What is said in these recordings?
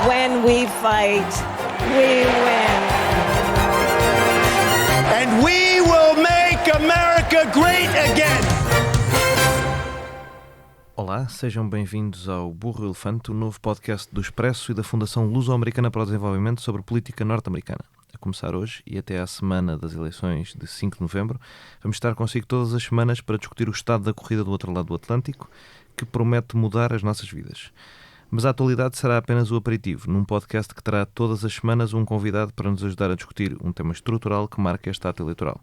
When we fight, we win. And we will make America great again. Olá, sejam bem-vindos ao Burro Elefante, o novo podcast do Expresso e da Fundação Luso-Americana para o Desenvolvimento sobre política norte-americana. A começar hoje e até à semana das eleições de 5 de novembro, vamos estar consigo todas as semanas para discutir o estado da corrida do outro lado do Atlântico, que promete mudar as nossas vidas. Mas a atualidade será apenas o aperitivo, num podcast que terá todas as semanas um convidado para nos ajudar a discutir um tema estrutural que marca este ato eleitoral.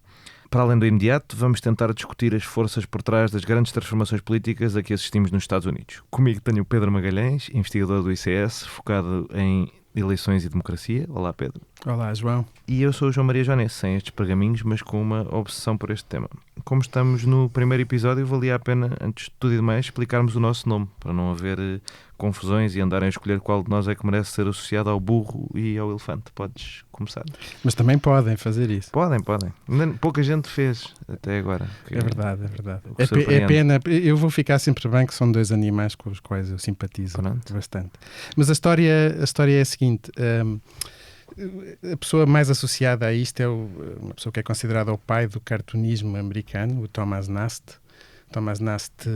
Para além do imediato, vamos tentar discutir as forças por trás das grandes transformações políticas a que assistimos nos Estados Unidos. Comigo tenho o Pedro Magalhães, investigador do ICS, focado em eleições e democracia. Olá, Pedro. Olá, João. E eu sou o João Maria Joanesse, sem estes pergaminhos, mas com uma obsessão por este tema. Como estamos no primeiro episódio, valia a pena, antes de tudo e de mais, explicarmos o nosso nome, para não haver confusões e andarem a escolher qual de nós é que merece ser associado ao burro e ao elefante. Podes começar. Mas também podem fazer isso. Podem. Pouca gente fez até agora. É verdade. É pena. Eu vou ficar sempre bem que são dois animais com os quais eu simpatizo bastante. Mas a história é a seguinte. A pessoa mais associada a isto é uma pessoa que é considerada o pai do cartunismo americano, o Thomas Nast. Thomas Nast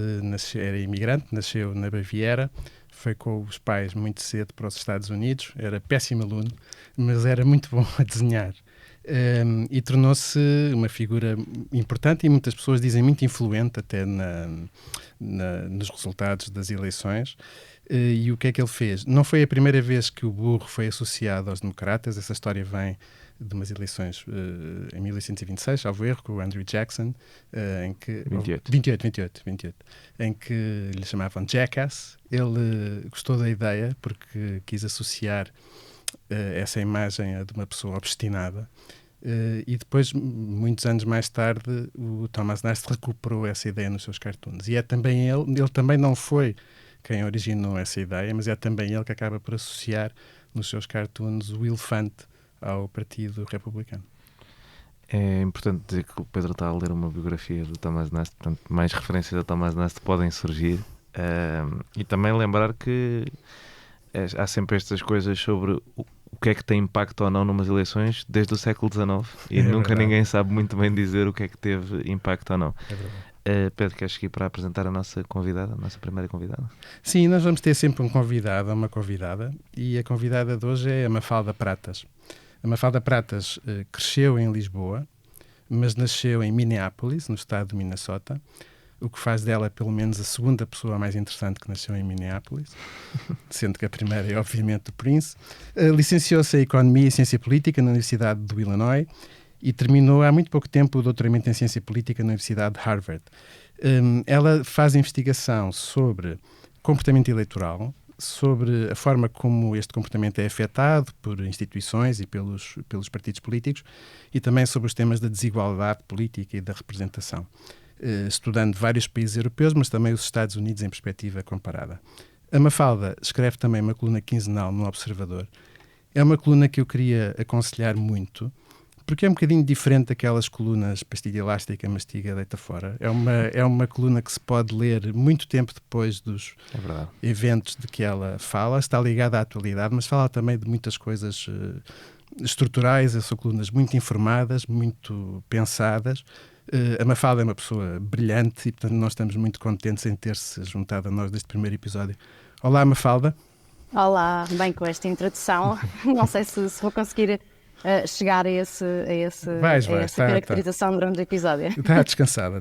era imigrante, nasceu na Baviera, foi com os pais muito cedo para os Estados Unidos, era péssimo aluno, mas era muito bom a desenhar. E tornou-se uma figura importante e muitas pessoas dizem muito influente até nos resultados das eleições. E o que é que ele fez? Não foi a primeira vez que o burro foi associado aos democratas. Essa história vem de umas eleições em 1826, salvo erro, com o Andrew Jackson, em que... 28, em que lhe chamavam Jackass. Ele gostou da ideia porque quis associar essa imagem a de uma pessoa obstinada. E depois, muitos anos mais tarde, o Thomas Nast recuperou essa ideia nos seus cartoons. E é também ele também não foi quem originou essa ideia, mas é também ele que acaba por associar nos seus cartoons o elefante ao Partido Republicano. É importante dizer que o Pedro está a ler uma biografia do Thomas Nast, portanto, mais referências a Thomas Nast podem surgir. E também lembrar que há sempre estas coisas sobre o que é que tem impacto ou não numas eleições desde o século XIX e nunca ninguém sabe muito bem dizer o que é que teve impacto ou não. É verdade. Pedro, queres seguir para apresentar a nossa convidada, a nossa primeira convidada? Sim, nós vamos ter sempre um convidado ou uma convidada, e a convidada de hoje é a Mafalda Pratas. A Mafalda Pratas cresceu em Lisboa, mas nasceu em Minneapolis, no estado de Minnesota, o que faz dela pelo menos a segunda pessoa mais interessante que nasceu em Minneapolis, sendo que a primeira é obviamente o Prince. Licenciou-se em Economia e Ciência Política na Universidade do Illinois e terminou há muito pouco tempo o doutoramento em Ciência Política na Universidade de Harvard. Ela faz investigação sobre comportamento eleitoral, sobre a forma como este comportamento é afetado por instituições e pelos partidos políticos e também sobre os temas da desigualdade política e da representação, estudando vários países europeus, mas também os Estados Unidos em perspectiva comparada. A Mafalda escreve também uma coluna quinzenal no Observador. É uma coluna que eu queria aconselhar muito, porque é um bocadinho diferente daquelas colunas pastilha elástica, mastiga, deita fora. É uma coluna que se pode ler muito tempo depois dos eventos de que ela fala. Está ligada à atualidade, mas fala também de muitas coisas estruturais. São colunas muito informadas, muito pensadas. A Mafalda é uma pessoa brilhante e, portanto, nós estamos muito contentes em ter-se juntado a nós deste primeiro episódio. Olá, Mafalda. Olá, bem com esta introdução. Não sei se vou conseguir chegar a essa caracterização durante o episódio. Está descansada.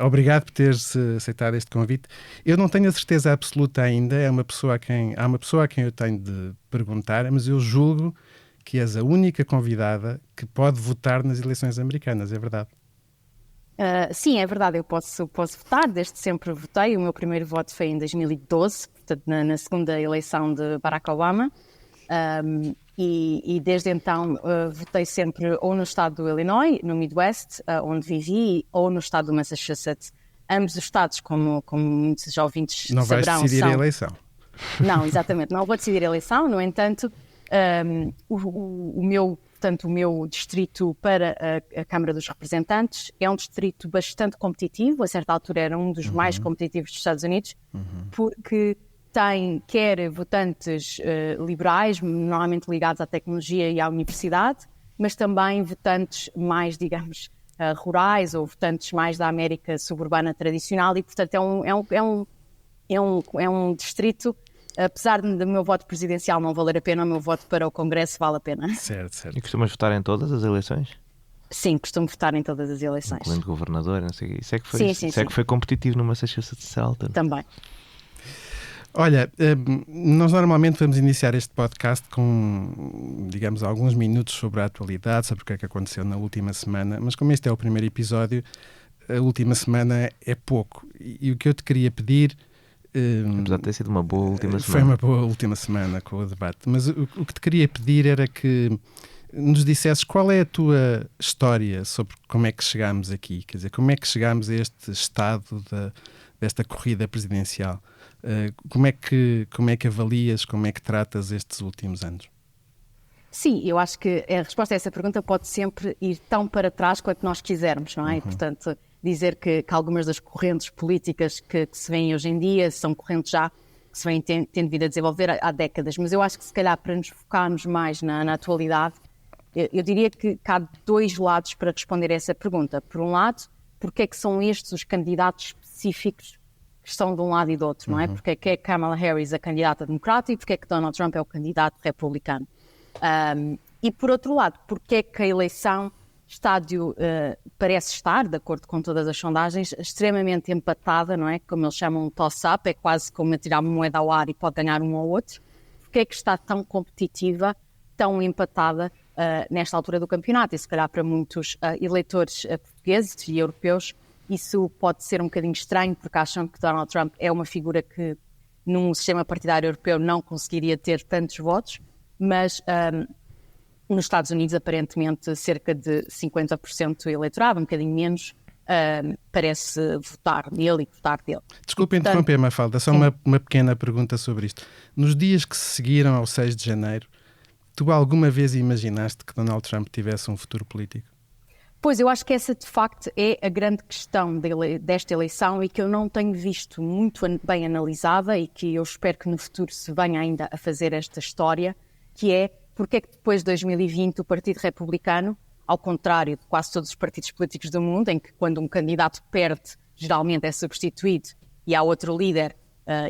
Obrigado por teres aceitado este convite. Eu não tenho a certeza absoluta ainda, há uma pessoa a quem eu tenho de perguntar, mas eu julgo que és a única convidada que pode votar nas eleições americanas, é verdade? Sim, é verdade, eu posso votar, desde sempre votei. O meu primeiro voto foi em 2012, portanto na segunda eleição de Barack Obama. E desde então votei sempre ou no estado do Illinois, no Midwest, onde vivi, ou no estado do Massachusetts. Ambos os estados, como muitos ouvintes não saberão, vais decidir a eleição. Não, exatamente, não vou decidir a eleição. No entanto, o meu distrito para a Câmara dos Representantes é um distrito bastante competitivo. A certa altura era um dos mais competitivos dos Estados Unidos, porque tem quer votantes liberais, normalmente ligados à tecnologia e à universidade, mas também votantes mais, digamos, rurais ou votantes mais da América suburbana tradicional e, portanto, é um distrito, apesar do meu voto presidencial não valer a pena, o meu voto para o Congresso vale a pena. Certo. E costumas votar em todas as eleições? Sim, costumo votar em todas as eleições. Incluindo governador, não sei o quê. Isso é que foi, Sim. que foi competitivo no Massachusetts altura. Também. Olha, nós normalmente vamos iniciar este podcast com, digamos, alguns minutos sobre a atualidade, sobre o que é que aconteceu na última semana, mas como este é o primeiro episódio, a última semana é pouco. E o que eu te queria pedir... Apesar de ter sido uma boa última semana. Foi uma boa última semana com o debate, mas o que te queria pedir era que nos dissesses qual é a tua história sobre como é que chegámos aqui, quer dizer, como é que chegámos a este estado desta corrida presidencial. Como é que avalias, como é que tratas estes últimos anos? Sim, eu acho que a resposta a essa pergunta pode sempre ir tão para trás quanto nós quisermos, não é? Portanto, dizer que algumas das correntes políticas que se vêem hoje em dia são correntes já que se vêm tendo vindo a desenvolver há décadas, mas eu acho que se calhar para nos focarmos mais na atualidade, eu diria que há dois lados para responder a essa pergunta. Por um lado, porque é que são estes os candidatos específicos que estão de um lado e do outro, não é? Porque é que Kamala Harris a candidata democrata e porque é que Donald Trump é o candidato republicano. E por outro lado, porque é que a eleição parece estar, de acordo com todas as sondagens, extremamente empatada, não é? Como eles chamam um toss-up, é quase como atirar uma moeda ao ar e pode ganhar um ou outro. Porque é que está tão competitiva, tão empatada nesta altura do campeonato? E se calhar para muitos eleitores portugueses e europeus isso pode ser um bocadinho estranho, porque acham que Donald Trump é uma figura que num sistema partidário europeu não conseguiria ter tantos votos, mas nos Estados Unidos aparentemente cerca de 50% do eleitorado, um bocadinho menos, parece votar nele e gostar dele. Desculpa interromper, Mafalda, só uma pequena pergunta sobre isto. Nos dias que se seguiram ao 6 de janeiro, tu alguma vez imaginaste que Donald Trump tivesse um futuro político? Pois, eu acho que essa de facto é a grande questão desta eleição e que eu não tenho visto muito bem analisada e que eu espero que no futuro se venha ainda a fazer esta história, que é porque é que depois de 2020 o Partido Republicano, ao contrário de quase todos os partidos políticos do mundo, em que quando um candidato perde, geralmente é substituído e há outro líder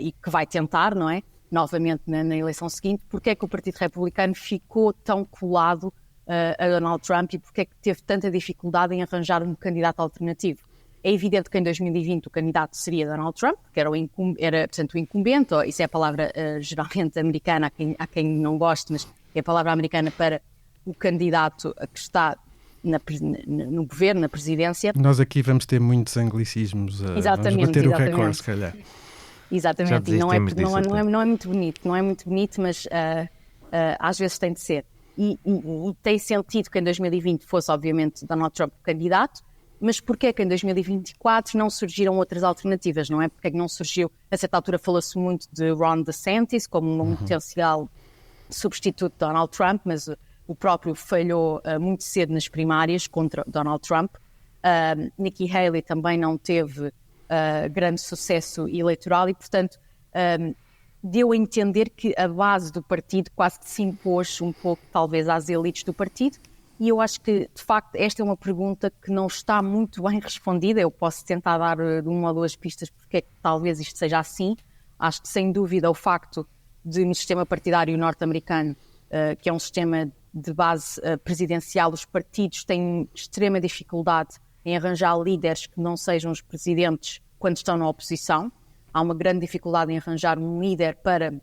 e que vai tentar, não é? Novamente na eleição seguinte, porque é que o Partido Republicano ficou tão colado a Donald Trump e porque é que teve tanta dificuldade em arranjar um candidato alternativo? É evidente que em 2020 o candidato seria Donald Trump, que era, portanto, o incumbente, isso é a palavra geralmente americana, há quem não goste, mas é a palavra americana para o candidato que está no governo, na presidência. Nós aqui vamos ter muitos anglicismos, vamos bater o recorde, se calhar. Exatamente, e não é muito bonito, mas às vezes tem de ser. E tem sentido que em 2020 fosse, obviamente, Donald Trump candidato, mas porquê é que em 2024 não surgiram outras alternativas, não é? Porque é que não surgiu, a certa altura falou-se muito de Ron DeSantis como um potencial substituto de Donald Trump, mas o próprio falhou muito cedo nas primárias contra Donald Trump. Nikki Haley também não teve grande sucesso eleitoral e, portanto, deu a entender que a base do partido quase que se impôs um pouco, talvez, às elites do partido. E eu acho que, de facto, esta é uma pergunta que não está muito bem respondida. Eu posso tentar dar uma ou duas pistas porque é que talvez isto seja assim. Acho que, sem dúvida, o facto de, no sistema partidário norte-americano, que é um sistema de base presidencial, os partidos têm extrema dificuldade em arranjar líderes que não sejam os presidentes quando estão na oposição. Há uma grande dificuldade em arranjar um líder para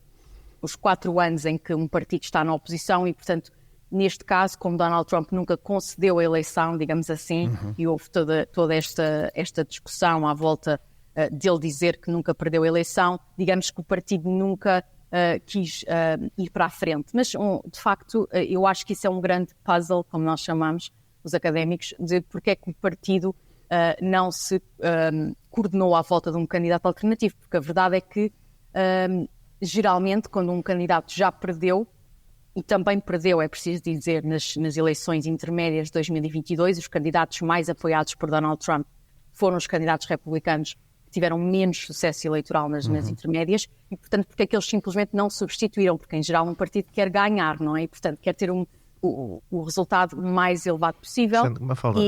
os 4 anos em que um partido está na oposição e, portanto, neste caso, como Donald Trump nunca concedeu a eleição, digamos assim, e houve toda esta discussão à volta dele dizer que nunca perdeu a eleição, digamos que o partido nunca quis ir para a frente. Mas, de facto, eu acho que isso é um grande puzzle, como nós chamamos, os académicos, de porque é que o partido não se coordenou à volta de um candidato alternativo, porque a verdade é que, geralmente, quando um candidato já perdeu, e também perdeu, é preciso dizer, nas eleições intermédias de 2022, os candidatos mais apoiados por Donald Trump foram os candidatos republicanos tiveram menos sucesso eleitoral nas intermédias, e, portanto, porque é que eles simplesmente não substituíram? Porque, em geral, um partido quer ganhar, não é? E, portanto, quer ter o resultado mais elevado possível. Mafalda,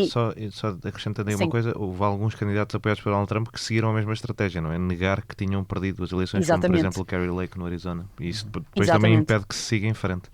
só acrescentando aí uma coisa, houve alguns candidatos apoiados por Donald Trump que seguiram a mesma estratégia, não é? Negar que tinham perdido as eleições, como, por exemplo, Carrie Lake no Arizona. E isso depois também impede que se siga em frente.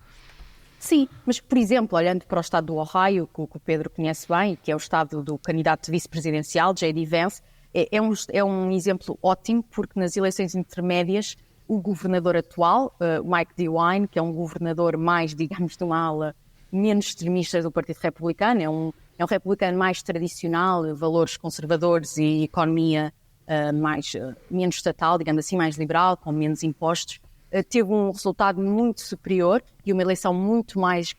Sim, mas, por exemplo, olhando para o estado do Ohio, que o Pedro conhece bem, que é o estado do candidato vice-presidencial, J.D. Vance, é um exemplo ótimo, porque nas eleições intermédias, o governador atual, Mike DeWine, que é um governador mais, digamos, de uma ala menos extremista do Partido Republicano, é um republicano mais tradicional, valores conservadores e economia menos estatal, digamos assim, mais liberal, com menos impostos, teve um resultado muito superior e uma eleição muito mais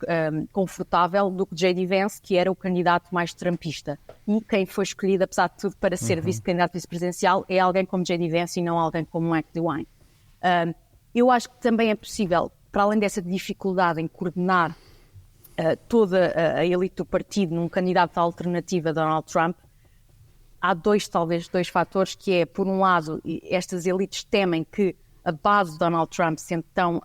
confortável do que J.D. Vance, que era o candidato mais trumpista. E quem foi escolhido, apesar de tudo, para ser candidato vice-presidencial é alguém como J.D. Vance e não alguém como Mike DeWine. Eu acho que também é possível, para além dessa dificuldade em coordenar toda a elite do partido num candidato alternativa a Donald Trump, há talvez dois fatores, que é, por um lado, estas elites temem que a base de Donald Trump, sendo tão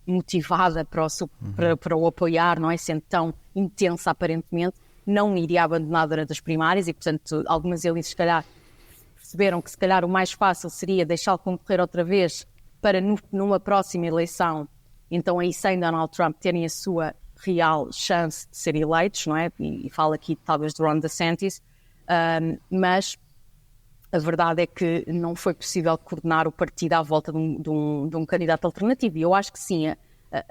motivada para o apoiar, não é? Sendo tão intensa aparentemente, não iria abandonar durante as primárias e, portanto, algumas elites, se calhar, perceberam que se calhar o mais fácil seria deixá-lo concorrer outra vez para, numa próxima eleição, então aí sem Donald Trump terem a sua real chance de ser eleitos, não é? E falo aqui talvez de Ron DeSantis, mas a verdade é que não foi possível coordenar o partido à volta de um candidato alternativo. E eu acho que sim, a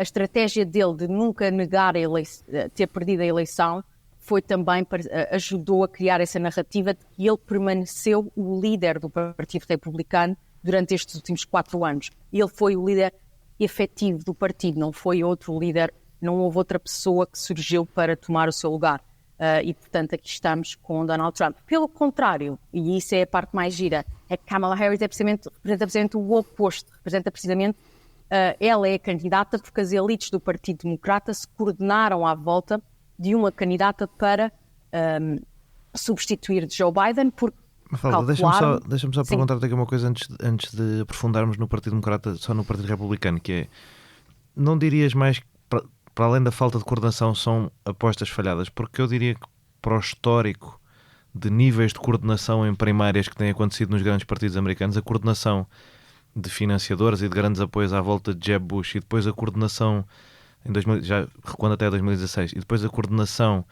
estratégia dele de nunca negar ter perdido a eleição foi também, ajudou a criar essa narrativa de que ele permaneceu o líder do Partido Republicano durante estes últimos 4 anos. Ele foi o líder efetivo do partido, não foi outro líder, não houve outra pessoa que surgiu para tomar o seu lugar. E, portanto, aqui estamos com Donald Trump. Pelo contrário, e isso é a parte mais gira, é que Kamala Harris representa precisamente o oposto. Representa precisamente, ela é a candidata porque as elites do Partido Democrata se coordenaram à volta de uma candidata para substituir Joe Biden, porque deixa-me só perguntar-te aqui uma coisa antes de aprofundarmos no Partido Democrata, só no Partido Republicano, que é, não dirias mais que para além da falta de coordenação são apostas falhadas? Porque eu diria que para o histórico de níveis de coordenação em primárias que têm acontecido nos grandes partidos americanos, a coordenação de financiadores e de grandes apoios à volta de Jeb Bush, e depois a coordenação, já recuando até 2016, e depois a coordenação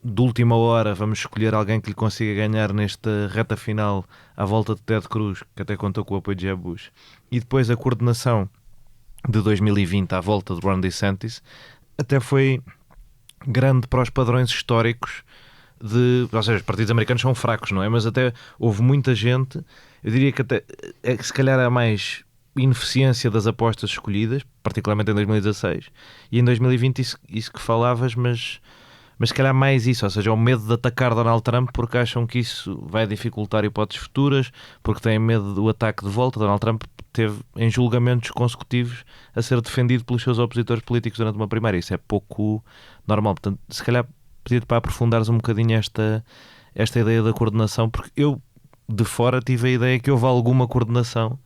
de última hora, vamos escolher alguém que lhe consiga ganhar nesta reta final à volta de Ted Cruz, que até contou com o apoio de Jeb Bush, e depois a coordenação de 2020 à volta de Ron DeSantis, até foi grande para os padrões históricos ou seja, os partidos americanos são fracos, não é? Mas até houve muita gente, eu diria que até se calhar há mais ineficiência das apostas escolhidas, particularmente em 2016, e em 2020 isso que falavas, mas se calhar mais isso, ou seja, o medo de atacar Donald Trump porque acham que isso vai dificultar hipóteses futuras, porque têm medo do ataque de volta. Donald Trump teve em julgamentos consecutivos a ser defendido pelos seus opositores políticos durante uma primária. Isso é pouco normal. Portanto, se calhar pedir-te para aprofundares um bocadinho esta ideia da coordenação, porque eu de fora tive a ideia que houve alguma coordenação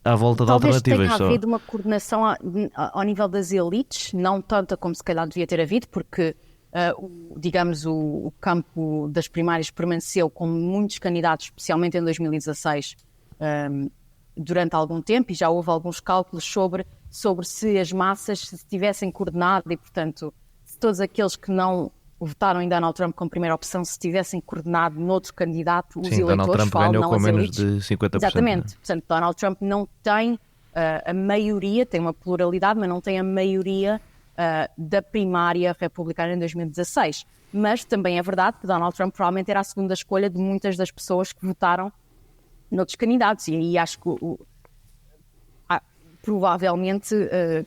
à volta de alternativas. Talvez tenha havido uma coordenação ao nível das elites, não tanta como se calhar devia ter havido, porque digamos o campo das primárias permaneceu com muitos candidatos, especialmente em 2016, durante algum tempo, e já houve alguns cálculos sobre se as massas se tivessem coordenado e, portanto, se todos aqueles que não votaram em Donald Trump como primeira opção se tivessem coordenado noutro candidato, os eleitores Donald Trump ganhou com menos de 50%. Exatamente. Né? Portanto, Donald Trump não tem a maioria, tem uma pluralidade, mas não tem a maioria da primária republicana em 2016. Mas também é verdade que Donald Trump provavelmente era a segunda escolha de muitas das pessoas que votaram noutros candidatos, e aí acho que provavelmente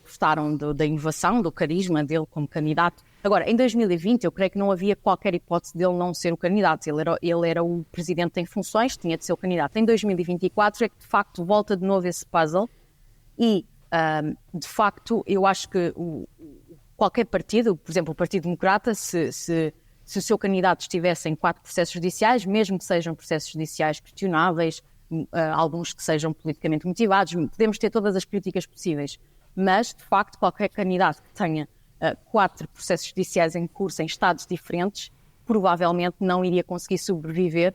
gostaram da inovação, do carisma dele como candidato. Agora, em 2020, eu creio que não havia qualquer hipótese dele não ser o candidato. Ele era o presidente em funções, tinha de ser o candidato. Em 2024 é que, de facto, volta de novo esse puzzle e, de facto, eu acho que qualquer partido, por exemplo, o Partido Democrata, se o seu candidato estivesse em 4 processos judiciais, mesmo que sejam processos judiciais questionáveis, alguns que sejam politicamente motivados, podemos ter todas as políticas possíveis, mas, de facto, qualquer candidato que tenha 4 processos judiciais em curso em estados diferentes, provavelmente não iria conseguir sobreviver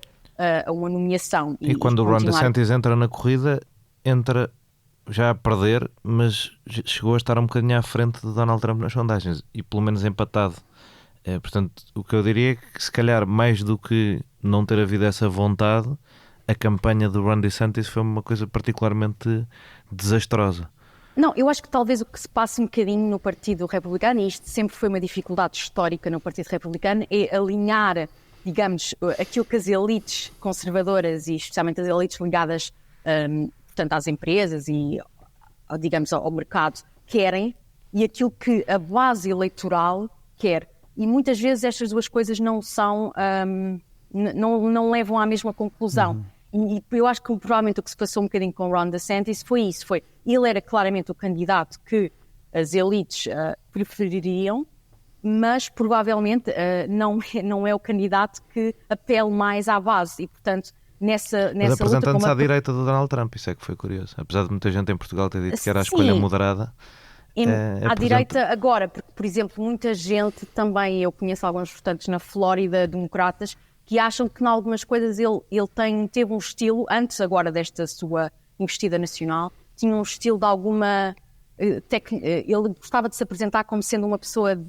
a uma nomeação. E quando o Ron DeSantis entra na corrida, entra já a perder, mas chegou a estar um bocadinho à frente de Donald Trump nas sondagens, e pelo menos empatado. Portanto, o que eu diria é que, se calhar, mais do que não ter havido essa vontade, a campanha do Ron DeSantis foi uma coisa particularmente desastrosa. Não, eu acho que talvez o que se passa um bocadinho no Partido Republicano, e isto sempre foi uma dificuldade histórica no Partido Republicano, é alinhar, digamos, aquilo que as elites conservadoras e especialmente as elites ligadas, portanto, às empresas e, digamos, ao mercado querem, e aquilo que a base eleitoral quer. E muitas vezes estas duas coisas não são, não levam à mesma conclusão. E eu acho que provavelmente o que se passou um bocadinho com o Ron DeSantis foi isso, ele era claramente o candidato que as elites prefeririam, mas provavelmente não é o candidato que apele mais à base, e portanto nessa mas apresentando-se luta à direita do Donald Trump, isso é que foi curioso, apesar de muita gente em Portugal ter dito que era a Sim. escolha moderada. À direita agora, porque, por exemplo, muita gente também, eu conheço alguns votantes na Flórida, democratas, que acham que em algumas coisas ele teve um estilo, antes agora desta sua investida nacional, tinha um estilo de alguma... ele gostava de se apresentar como sendo uma pessoa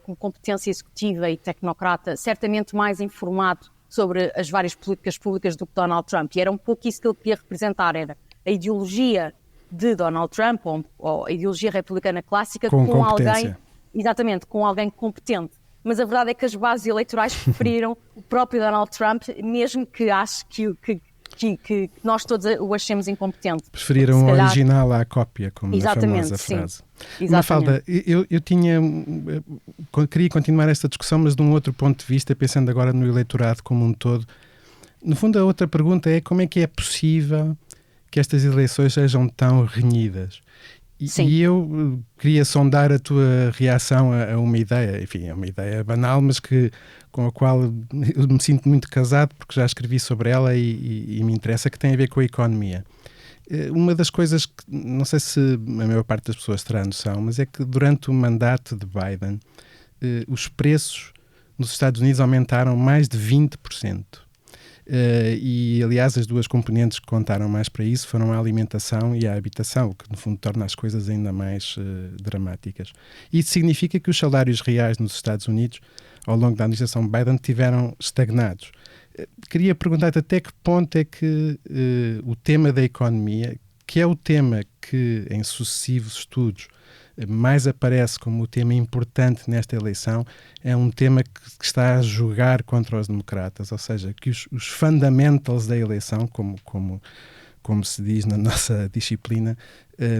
com competência executiva e tecnocrata, certamente mais informado sobre as várias políticas públicas do que Donald Trump. E era um pouco isso que ele queria representar, era a ideologia de Donald Trump, ou a ideologia republicana clássica, com alguém... Exatamente, com alguém competente. Mas a verdade é que as bases eleitorais preferiram o próprio Donald Trump, mesmo que ache que nós todos o achemos incompetente. Preferiram o original à cópia, como na famosa frase. Mafalda, eu queria continuar esta discussão, mas de um outro ponto de vista, pensando agora no eleitorado como um todo. No fundo, a outra pergunta é como é que é possível que estas eleições sejam tão renhidas? E eu queria sondar a tua reação a uma ideia, enfim, é uma ideia banal, mas com a qual eu me sinto muito casado, porque já escrevi sobre ela e me interessa, que tem a ver com a economia. Uma das coisas que, não sei se a maior parte das pessoas terá noção, mas é que durante o mandato de Biden, os preços nos Estados Unidos aumentaram mais de 20%. E, aliás, as duas componentes que contaram mais para isso foram a alimentação e a habitação, o que, no fundo, torna as coisas ainda mais dramáticas. Isso significa que os salários reais nos Estados Unidos, ao longo da administração Biden, tiveram estagnados. Queria perguntar-te até que ponto é que o tema da economia, que é o tema que, em sucessivos estudos, mais aparece como o tema importante nesta eleição, é um tema que está a jogar contra os democratas, ou seja, que os fundamentals da eleição, como se diz na nossa disciplina,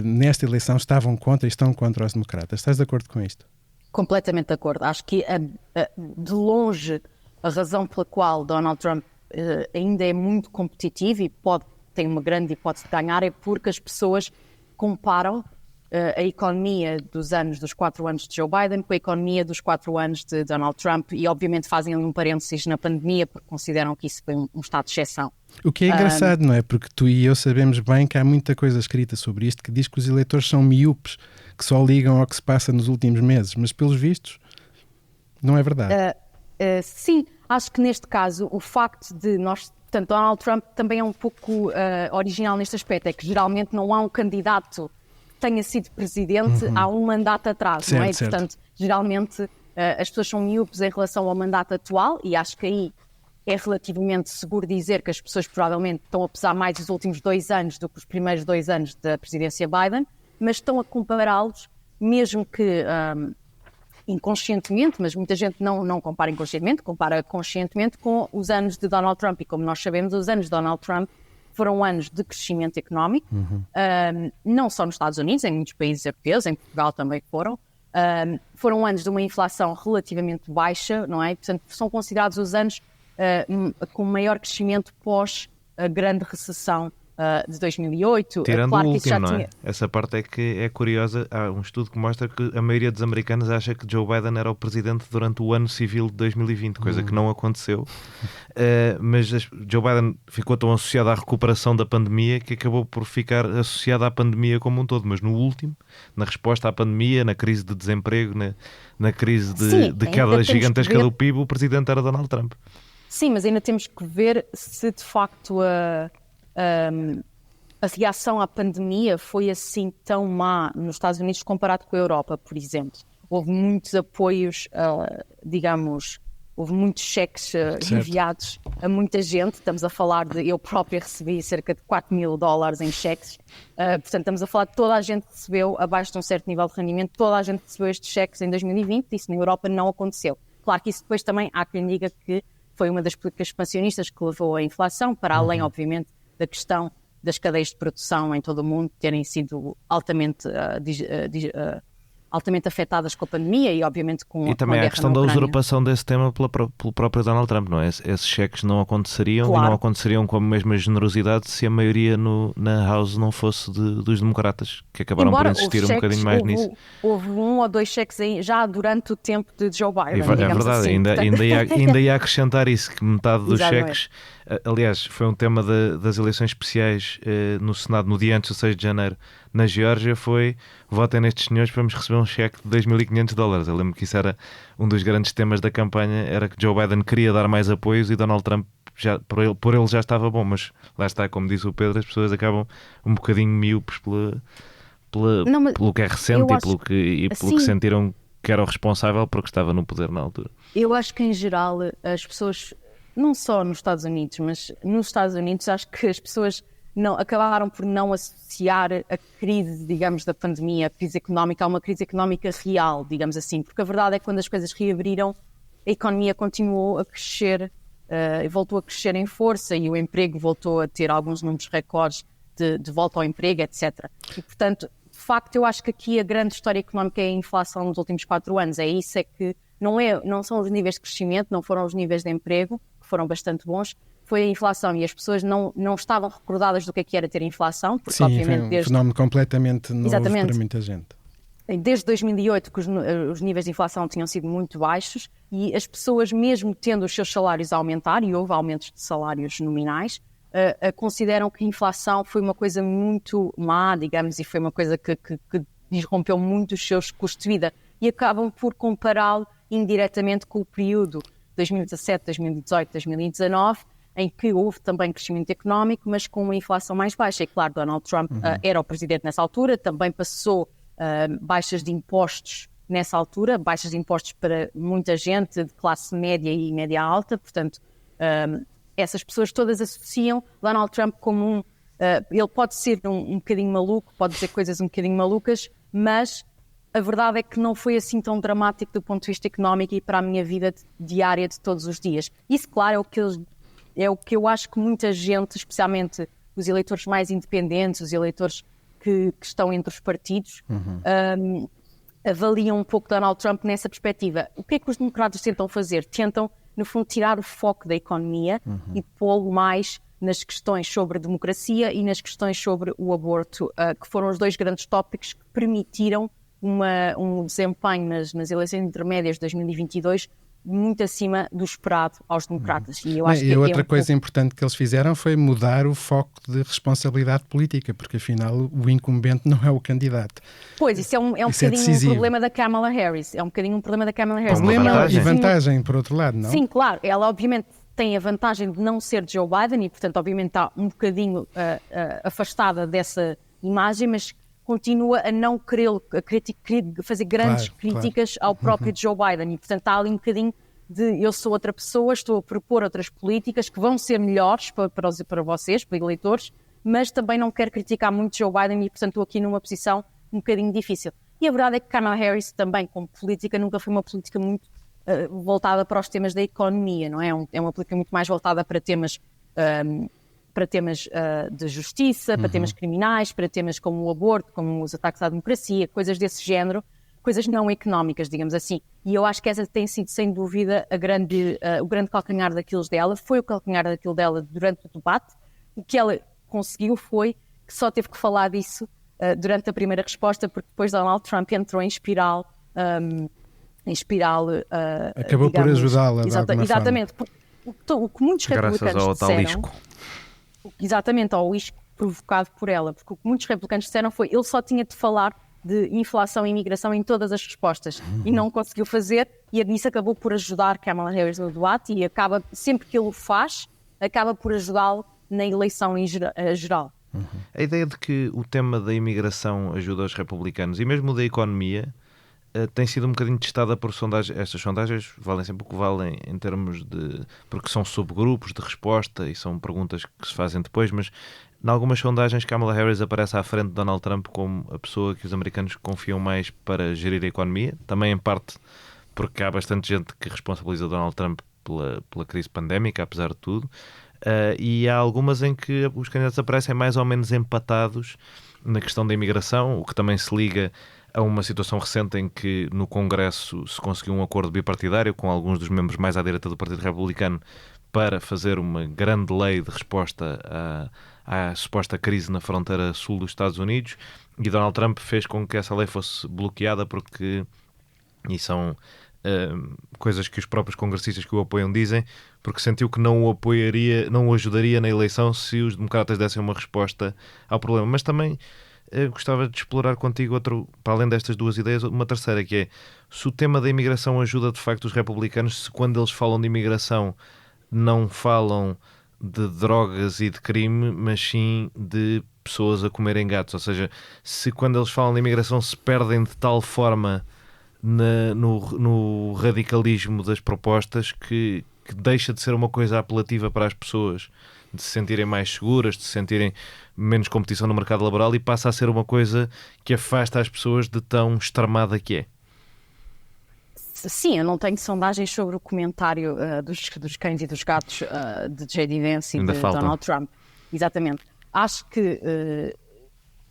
nesta eleição estavam contra e estão contra os democratas. Estás de acordo com isto? Completamente de acordo. Acho que, de longe, a razão pela qual Donald Trump ainda é muito competitivo e tem uma grande hipótese de ganhar é porque as pessoas comparam a economia dos 4 anos de Joe Biden com a economia dos 4 anos de Donald Trump, e obviamente fazem um parênteses na pandemia porque consideram que isso foi um estado de exceção. O que é engraçado, não é? Porque tu e eu sabemos bem que há muita coisa escrita sobre isto que diz que os eleitores são miúpes, que só ligam ao que se passa nos últimos meses, mas pelos vistos não é verdade. Sim, acho que neste caso o facto de portanto, Donald Trump também é um pouco original neste aspecto, é que geralmente não há um candidato tenha sido presidente há um mandato atrás, certo, não é? Certo. Portanto, geralmente as pessoas são miúpes em relação ao mandato atual, e acho que aí é relativamente seguro dizer que as pessoas provavelmente estão a pesar mais os últimos 2 anos do que os primeiros 2 anos da presidência Biden, mas estão a compará-los, mesmo que inconscientemente, mas muita gente não compara inconscientemente, compara conscientemente com os anos de Donald Trump, e como nós sabemos, os anos de Donald Trump foram anos de crescimento económico, não só nos Estados Unidos, em muitos países europeus, em Portugal também foram anos de uma inflação relativamente baixa, não é? Portanto, são considerados os anos com maior crescimento pós a grande recessão de 2008. Tirando claro o que último, já não é? tinha... Essa parte é que é curiosa. Há um estudo que mostra que a maioria dos americanos acha que Joe Biden era o presidente durante o ano civil de 2020, coisa que não aconteceu. Mas Joe Biden ficou tão associado à recuperação da pandemia que acabou por ficar associado à pandemia como um todo. Mas no último, na resposta à pandemia, na crise de desemprego, na crise de queda gigantesca do PIB, o presidente era Donald Trump. Sim, mas ainda temos que ver se de facto a reação à pandemia foi assim tão má nos Estados Unidos comparado com a Europa, por exemplo. Houve muitos apoios, digamos, houve muitos cheques enviados a muita gente. Estamos a falar eu própria recebi cerca de $4.000 em cheques. Portanto, estamos a falar de toda a gente que recebeu abaixo de um certo nível de rendimento, toda a gente recebeu estes cheques em 2020, isso na Europa não aconteceu. Claro que isso depois também há quem diga que foi uma das políticas expansionistas que levou à inflação, para além, obviamente, da questão das cadeias de produção em todo o mundo terem sido altamente afetadas com a pandemia e, obviamente, com a guerra. E também há a questão da usurpação desse tema pelo próprio Donald Trump, não é? Esses cheques não aconteceriam, claro, e não aconteceriam com a mesma generosidade se a maioria na House não fosse dos democratas, que acabaram por insistir um bocadinho mais nisso. Houve 1 ou 2 cheques aí já durante o tempo de Joe Biden. É verdade, assim, ainda ia acrescentar isso, que metade dos cheques... Aliás, foi um tema das eleições especiais no Senado no dia antes do 6 de janeiro na Geórgia, foi votem nestes senhores para vamos receber um cheque de $2.500. Eu lembro que isso era um dos grandes temas da campanha, era que Joe Biden queria dar mais apoios e Donald Trump por ele já estava bom, mas lá está, como disse o Pedro, as pessoas acabam um bocadinho míopes pelo que é recente e pelo que sentiram que era o responsável porque estava no poder na altura. Eu acho que em geral as pessoas, não só nos Estados Unidos, mas nos Estados Unidos acho que as pessoas acabaram por não associar a crise, digamos, da pandemia, a crise económica, a uma crise económica real, digamos assim, porque a verdade é que quando as coisas reabriram, a economia continuou a crescer, voltou a crescer em força e o emprego voltou a ter alguns números recordes de volta ao emprego, etc. E, portanto, de facto, eu acho que aqui a grande história económica é a inflação nos últimos 4 anos. É isso, é que não são os níveis de crescimento, não foram os níveis de emprego, que foram bastante bons, foi a inflação, e as pessoas não estavam recordadas do que era ter inflação, porque sim, obviamente foi um fenómeno completamente novo para muita gente. Desde 2008 que os níveis de inflação tinham sido muito baixos e as pessoas, mesmo tendo os seus salários a aumentar, e houve aumentos de salários nominais, consideram que a inflação foi uma coisa muito má, digamos, e foi uma coisa que disrompeu muito os seus custos de vida, e acabam por compará-lo indiretamente com o período 2017, 2018, 2019, em que houve também crescimento económico, mas com uma inflação mais baixa. E claro, Donald Trump era o presidente nessa altura, também passou baixas de impostos nessa altura, baixas de impostos para muita gente de classe média e média alta, portanto, essas pessoas todas associam Donald Trump como ele pode ser um bocadinho maluco, pode dizer coisas um bocadinho malucas, mas a verdade é que não foi assim tão dramático do ponto de vista económico e para a minha vida diária de todos os dias. Isso, claro, é o que eu acho que muita gente, especialmente os eleitores mais independentes, os eleitores que estão entre os partidos, avaliam um pouco Donald Trump nessa perspectiva. O que é que os democratas tentam fazer? Tentam, no fundo, tirar o foco da economia e pô-lo mais nas questões sobre a democracia e nas questões sobre o aborto, que foram os 2 grandes tópicos que permitiram um desempenho nas eleições intermédias de 2022 muito acima do esperado aos democratas. E eu acho que outra coisa importante que eles fizeram foi mudar o foco de responsabilidade política, porque afinal o incumbente não é o candidato. Pois, isso é um bocadinho um problema da Kamala Harris. É um bocadinho um problema da Kamala Harris. Problema e vantagem, por outro lado, não? Sim, claro. Ela obviamente tem a vantagem de não ser Joe Biden e, portanto, obviamente está um bocadinho afastada dessa imagem, mas continua a não querer fazer grandes críticas ao próprio Joe Biden e, portanto, está ali um bocadinho de eu sou outra pessoa, estou a propor outras políticas que vão ser melhores para vocês, para eleitores, mas também não quero criticar muito Joe Biden e, portanto, estou aqui numa posição um bocadinho difícil. E a verdade é que Kamala Harris também, como política, nunca foi uma política muito voltada para os temas da economia, não é? É uma política muito mais voltada para temas de justiça, para temas criminais, para temas como o aborto, como os ataques à democracia, coisas desse género, coisas não económicas, digamos assim. E eu acho que essa tem sido, sem dúvida, o grande calcanhar daquilo dela, foi o calcanhar daquilo dela durante o debate, e que ela conseguiu foi que só teve que falar disso durante a primeira resposta, porque depois Donald Trump entrou em espiral. Acabou por ajudá-la. Exatamente. O que muitos republicanos disseram... isco. Exatamente, ao isco provocado por ela. Porque o que muitos republicanos disseram foi ele só tinha de falar de inflação e imigração em todas as respostas e não conseguiu fazer, e nisso acabou por ajudar Kamala Harris no debate, e acaba, sempre que ele o faz, acaba por ajudá-lo na eleição em geral. A ideia de que o tema da imigração ajuda os republicanos e mesmo o da economia tem sido um bocadinho testada por sondagens. Estas sondagens valem sempre o que valem em termos de... porque são subgrupos de resposta e são perguntas que se fazem depois, mas em algumas sondagens Kamala Harris aparece à frente de Donald Trump como a pessoa que os americanos confiam mais para gerir a economia, também em parte porque há bastante gente que responsabiliza Donald Trump pela crise pandémica, apesar de tudo, e há algumas em que os candidatos aparecem mais ou menos empatados na questão da imigração, o que também se liga a uma situação recente em que no Congresso se conseguiu um acordo bipartidário com alguns dos membros mais à direita do Partido Republicano para fazer uma grande lei de resposta à suposta crise na fronteira sul dos Estados Unidos, e Donald Trump fez com que essa lei fosse bloqueada porque, e são coisas que os próprios congressistas que o apoiam dizem, porque sentiu que não o ajudaria na eleição se os democratas dessem uma resposta ao problema. Mas também gostava de explorar contigo para além destas duas ideias, uma terceira, que é se o tema da imigração ajuda de facto os republicanos, se quando eles falam de imigração não falam de drogas e de crime, mas sim de pessoas a comerem gatos. Ou seja, se quando eles falam de imigração se perdem de tal forma no radicalismo das propostas que deixa de ser uma coisa apelativa para as pessoas, de se sentirem mais seguras, de se sentirem menos competição no mercado laboral, e passa a ser uma coisa que afasta as pessoas de tão extremada que é. Sim, eu não tenho sondagens sobre o comentário dos cães e dos gatos de J.D. Vance e ainda de faltam. Donald Trump. Exatamente. Acho que,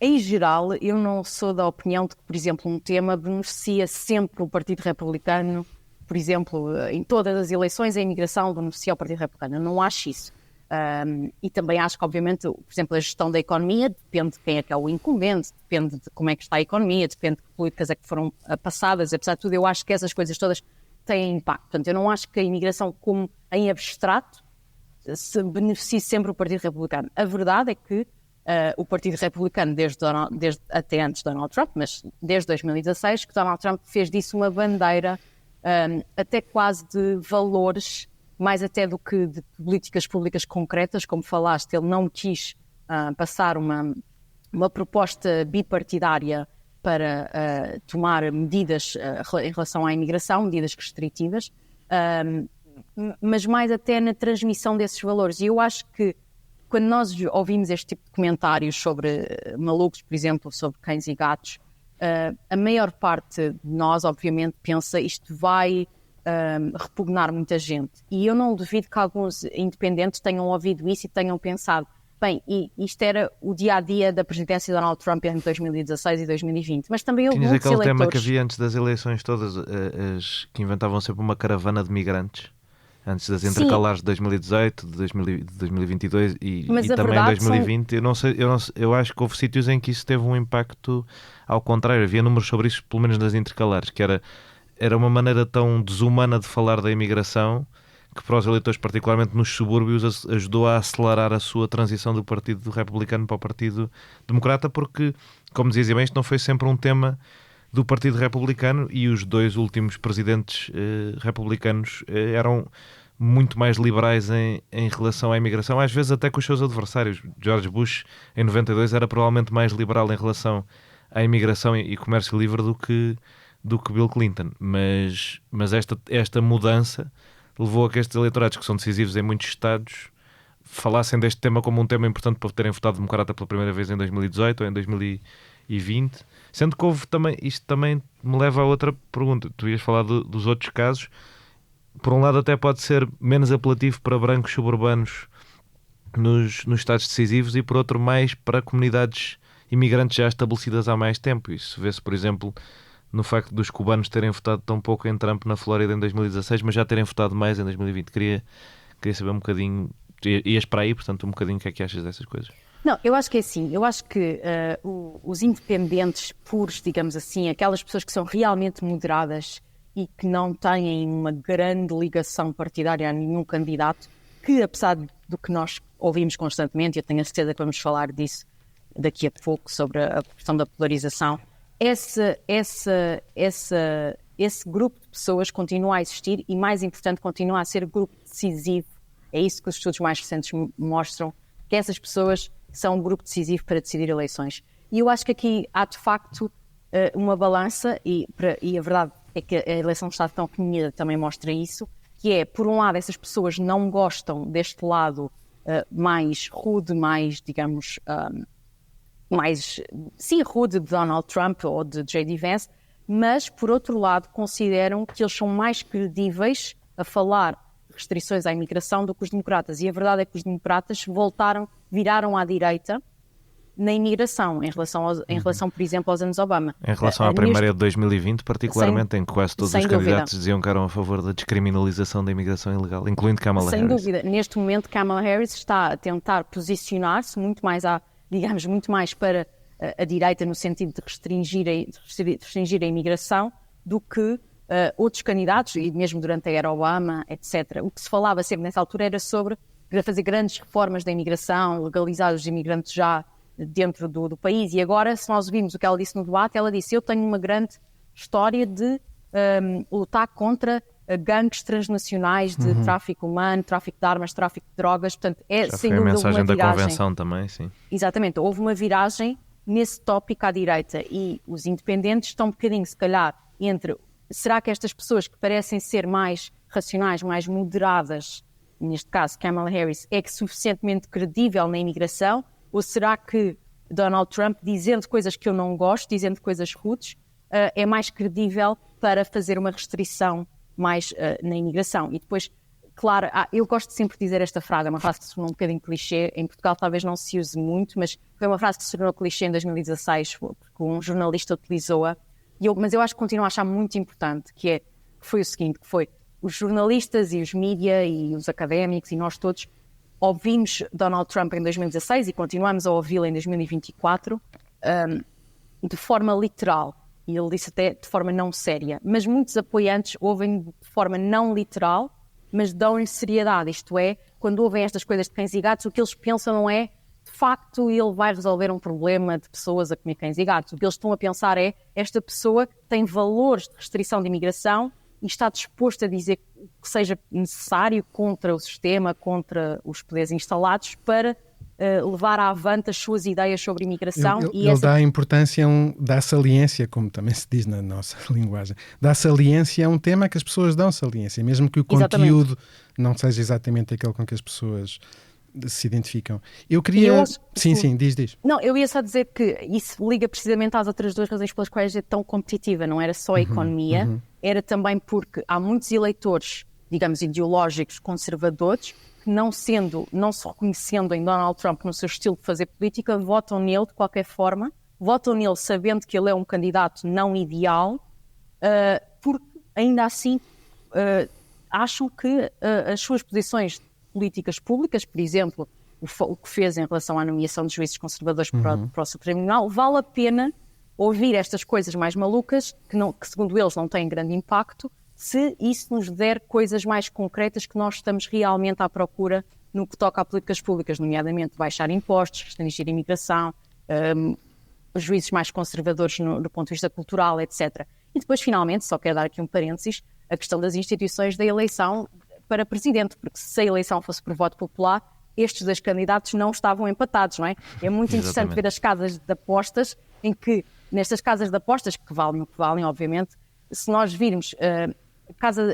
em geral, eu não sou da opinião de que, por exemplo, um tema beneficia sempre o Partido Republicano. Por exemplo, em todas as eleições, a imigração beneficia o Partido Republicano. Eu não acho isso. E também acho que, obviamente, por exemplo, a gestão da economia depende de quem é que é o incumbente, depende de como é que está a economia, depende de que políticas é que foram passadas. Apesar de tudo, eu acho que essas coisas todas têm impacto. Portanto, eu não acho que a imigração, como em abstrato, se beneficie sempre o Partido Republicano. A verdade é que o Partido Republicano, desde até antes de Donald Trump, mas desde 2016, que Donald Trump fez disso uma bandeira até quase de valores, mais até do que de políticas públicas concretas. Como falaste, ele não quis passar uma proposta bipartidária para tomar medidas em relação à imigração, medidas restritivas, mas mais até na transmissão desses valores. E eu acho que quando nós ouvimos este tipo de comentários sobre malucos, por exemplo, sobre cães e gatos, a maior parte de nós, obviamente, pensa isto vai repugnar muita gente. E eu não duvido que alguns independentes tenham ouvido isso e tenham pensado, bem, isto era o dia-a-dia da presidência de Donald Trump entre 2016 e 2020. Mas também houve muitos eleitores... aquele tema que havia antes das eleições todas, que inventavam sempre uma caravana de migrantes, antes das intercalares de 2018, de 2022 e também em 2020. Eu acho que houve sítios em que isso teve um impacto ao contrário. Havia números sobre isso, pelo menos nas intercalares, que era uma maneira tão desumana de falar da imigração que para os eleitores, particularmente nos subúrbios, ajudou a acelerar a sua transição do Partido Republicano para o Partido Democrata, porque, como dizia bem, isto não foi sempre um tema do Partido Republicano, e os dois últimos presidentes republicanos eram muito mais liberais em relação à imigração, às vezes até com os seus adversários. George Bush, em 92, era provavelmente mais liberal em relação à imigração e comércio livre do que Bill Clinton. Mas esta mudança levou a que estes eleitorados, que são decisivos em muitos estados, falassem deste tema como um tema importante para terem votado democrata pela primeira vez em 2018 ou em 2020. Sendo que houve também, isto também me leva a outra pergunta. Tu ias falar dos outros casos. Por um lado até pode ser menos apelativo para brancos suburbanos nos estados decisivos, e por outro mais para comunidades imigrantes já estabelecidas há mais tempo. Isso vê-se, por exemplo, no facto dos cubanos terem votado tão pouco em Trump na Flórida em 2016, mas já terem votado mais em 2020. Queria saber um bocadinho, ias para aí, portanto, um bocadinho o que é que achas dessas coisas? Não, eu acho que é assim. Eu acho que os independentes puros, digamos assim, aquelas pessoas que são realmente moderadas e que não têm uma grande ligação partidária a nenhum candidato, que apesar do que nós ouvimos constantemente, eu tenho a certeza que vamos falar disso daqui a pouco, sobre a questão da polarização, esse grupo de pessoas continua a existir e, mais importante, continua a ser grupo decisivo. É isso que os estudos mais recentes mostram, que essas pessoas são um grupo decisivo para decidir eleições. E eu acho que aqui há, de facto, uma balança, e a verdade é que a eleição de Estado tão reunida também mostra isso, que é, por um lado, essas pessoas não gostam deste lado mais rude, mais, digamos, rude de Donald Trump ou de J.D. Vance, mas, por outro lado, consideram que eles são mais credíveis a falar de restrições à imigração do que os democratas. E a verdade é que os democratas viraram à direita na imigração, em relação, por exemplo, aos anos Obama. Em relação à primária de 2020, particularmente, em que quase todos os candidatos diziam que eram a favor da descriminalização da imigração ilegal, incluindo Kamala Harris. Sem dúvida. Neste momento, Kamala Harris está a tentar posicionar-se muito mais para a direita, no sentido de restringir a imigração, do que outros candidatos, e mesmo durante a era Obama, etc. O que se falava sempre nessa altura era sobre fazer grandes reformas da imigração, legalizar os imigrantes já dentro do país. E agora, se nós vimos o que ela disse no debate, ela disse: eu tenho uma grande história de lutar contra gangues transnacionais de tráfico humano, tráfico de armas, tráfico de drogas. Portanto, já sem dúvida a mensagem da convenção também, sim. Exatamente, houve uma viragem nesse tópico à direita, e os independentes estão um bocadinho, se calhar, entre será que estas pessoas que parecem ser mais racionais, mais moderadas, neste caso Kamala Harris, é que suficientemente credível na imigração, ou será que Donald Trump, dizendo coisas que eu não gosto, dizendo coisas rudes, é mais credível para fazer uma restrição mais na imigração? E depois, claro, eu gosto de sempre dizer esta frase, é uma frase que se tornou um bocadinho clichê, em Portugal talvez não se use muito, mas foi uma frase que se tornou clichê em 2016, porque um jornalista utilizou-a, mas eu acho que continuo a achar muito importante, que foi o seguinte, que foi os jornalistas e os mídia e os académicos e nós todos ouvimos Donald Trump em 2016 e continuamos a ouvi-lo em 2024 de forma literal, e ele disse até de forma não séria, mas muitos apoiantes ouvem de forma não literal, mas dão-lhe seriedade, isto é, quando ouvem estas coisas de cães e gatos, o que eles pensam não é, de facto, ele vai resolver um problema de pessoas a comer cães e gatos. O que eles estão a pensar é, esta pessoa tem valores de restrição de imigração e está disposto a dizer o que seja necessário contra o sistema, contra os poderes instalados, para levar avante as suas ideias sobre imigração. Ele dá importância, dá saliência, como também se diz na nossa linguagem, dá saliência a um tema que as pessoas dão saliência, mesmo que o conteúdo não seja exatamente aquele com que as pessoas se identificam. Eu queria... Sim, diz. Não, eu ia só dizer que isso liga precisamente às outras duas razões pelas quais é tão competitiva. Não era só a economia, era também porque há muitos eleitores, digamos, ideológicos, conservadores, que não se reconhecendo em Donald Trump no seu estilo de fazer política, votam nele de qualquer forma, votam nele sabendo que ele é um candidato não ideal, porque ainda assim acham que as suas posições políticas públicas, por exemplo, o que fez em relação à nomeação de juízes conservadores para o Supremo Tribunal, vale a pena ouvir estas coisas mais malucas, que segundo eles não têm grande impacto, se isso nos der coisas mais concretas que nós estamos realmente à procura no que toca a políticas públicas, nomeadamente baixar impostos, restringir a imigração, os juízes mais conservadores do ponto de vista cultural, etc. E depois, finalmente, só quero dar aqui um parênteses, a questão das instituições da eleição para presidente, porque se a eleição fosse por voto popular, estes dois candidatos não estavam empatados, não é? É muito interessante ver as casas de apostas, em que, nestas casas de apostas, que valem o que valem, obviamente, se nós virmos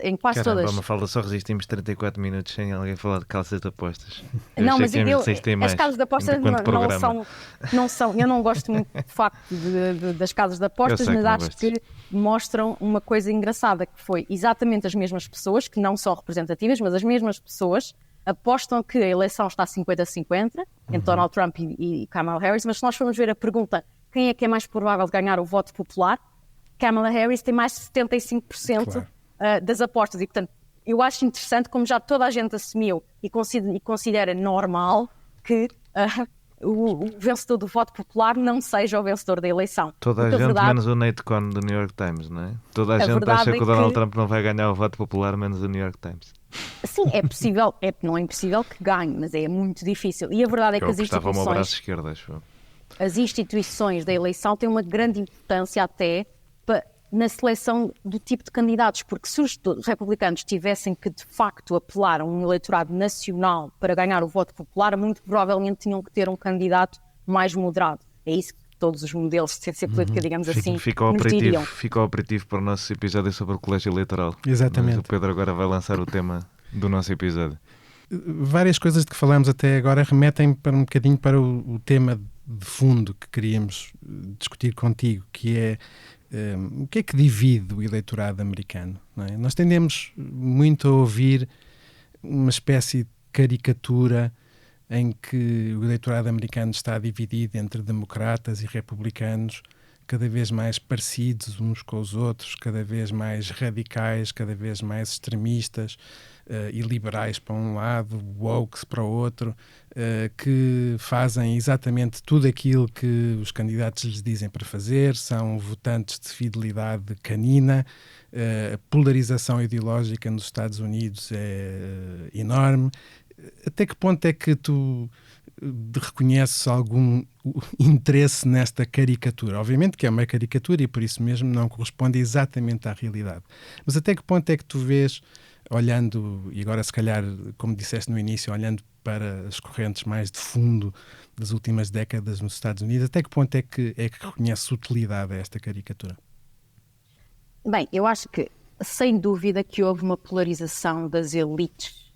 em quase todas... Mafalda, só resistimos 34 minutos sem alguém falar de casas de apostas. Não, mas as casas de apostas não são... Eu não gosto muito, de facto, das casas de apostas, mas acho que mostram uma coisa engraçada, que foi exatamente as mesmas pessoas, que não são representativas, mas as mesmas pessoas apostam que a eleição está 50-50 entre Donald Trump e Kamala Harris, mas se nós formos ver a pergunta quem é que é mais provável de ganhar o voto popular, Kamala Harris tem mais de 75% das apostas. E, portanto, eu acho interessante como já toda a gente assumiu e considera normal que o vencedor do voto popular não seja o vencedor da eleição. Toda a gente, menos o Nate Cohn do New York Times, não é? Toda a gente acha que o Donald Trump não vai ganhar o voto popular, menos o New York Times. Sim, é possível, não é impossível que ganhe, mas é muito difícil. E a verdade é que as instituições... ao braço esquerdo, acho eu. As instituições da eleição têm uma grande importância até na seleção do tipo de candidatos, porque se os republicanos tivessem que, de facto, apelar a um eleitorado nacional para ganhar o voto popular, muito provavelmente tinham que ter um candidato mais moderado. É isso que todos os modelos de ciência política, digamos assim, nos diriam. Fica o aperitivo para o nosso episódio sobre o colégio eleitoral. Exatamente. Mas o Pedro agora vai lançar o tema do nosso episódio. Várias coisas de que falamos até agora remetem para um bocadinho para o tema de fundo que queríamos discutir contigo, que é o que é que divide o eleitorado americano, não é? Nós tendemos muito a ouvir uma espécie de caricatura em que o eleitorado americano está dividido entre democratas e republicanos, cada vez mais parecidos uns com os outros, cada vez mais radicais, cada vez mais extremistas e liberais para um lado, woke para o outro, que fazem exatamente tudo aquilo que os candidatos lhes dizem para fazer, são votantes de fidelidade canina, a polarização ideológica nos Estados Unidos é enorme. Até que ponto é que tu reconheces algum interesse nesta caricatura? Obviamente que é uma caricatura e por isso mesmo não corresponde exatamente à realidade. Mas até que ponto é que tu vês, olhando, e agora se calhar, como disseste no início, olhando para as correntes mais de fundo das últimas décadas nos Estados Unidos, até que ponto é que reconheces utilidade a esta caricatura? Bem, eu acho que, sem dúvida, que houve uma polarização das elites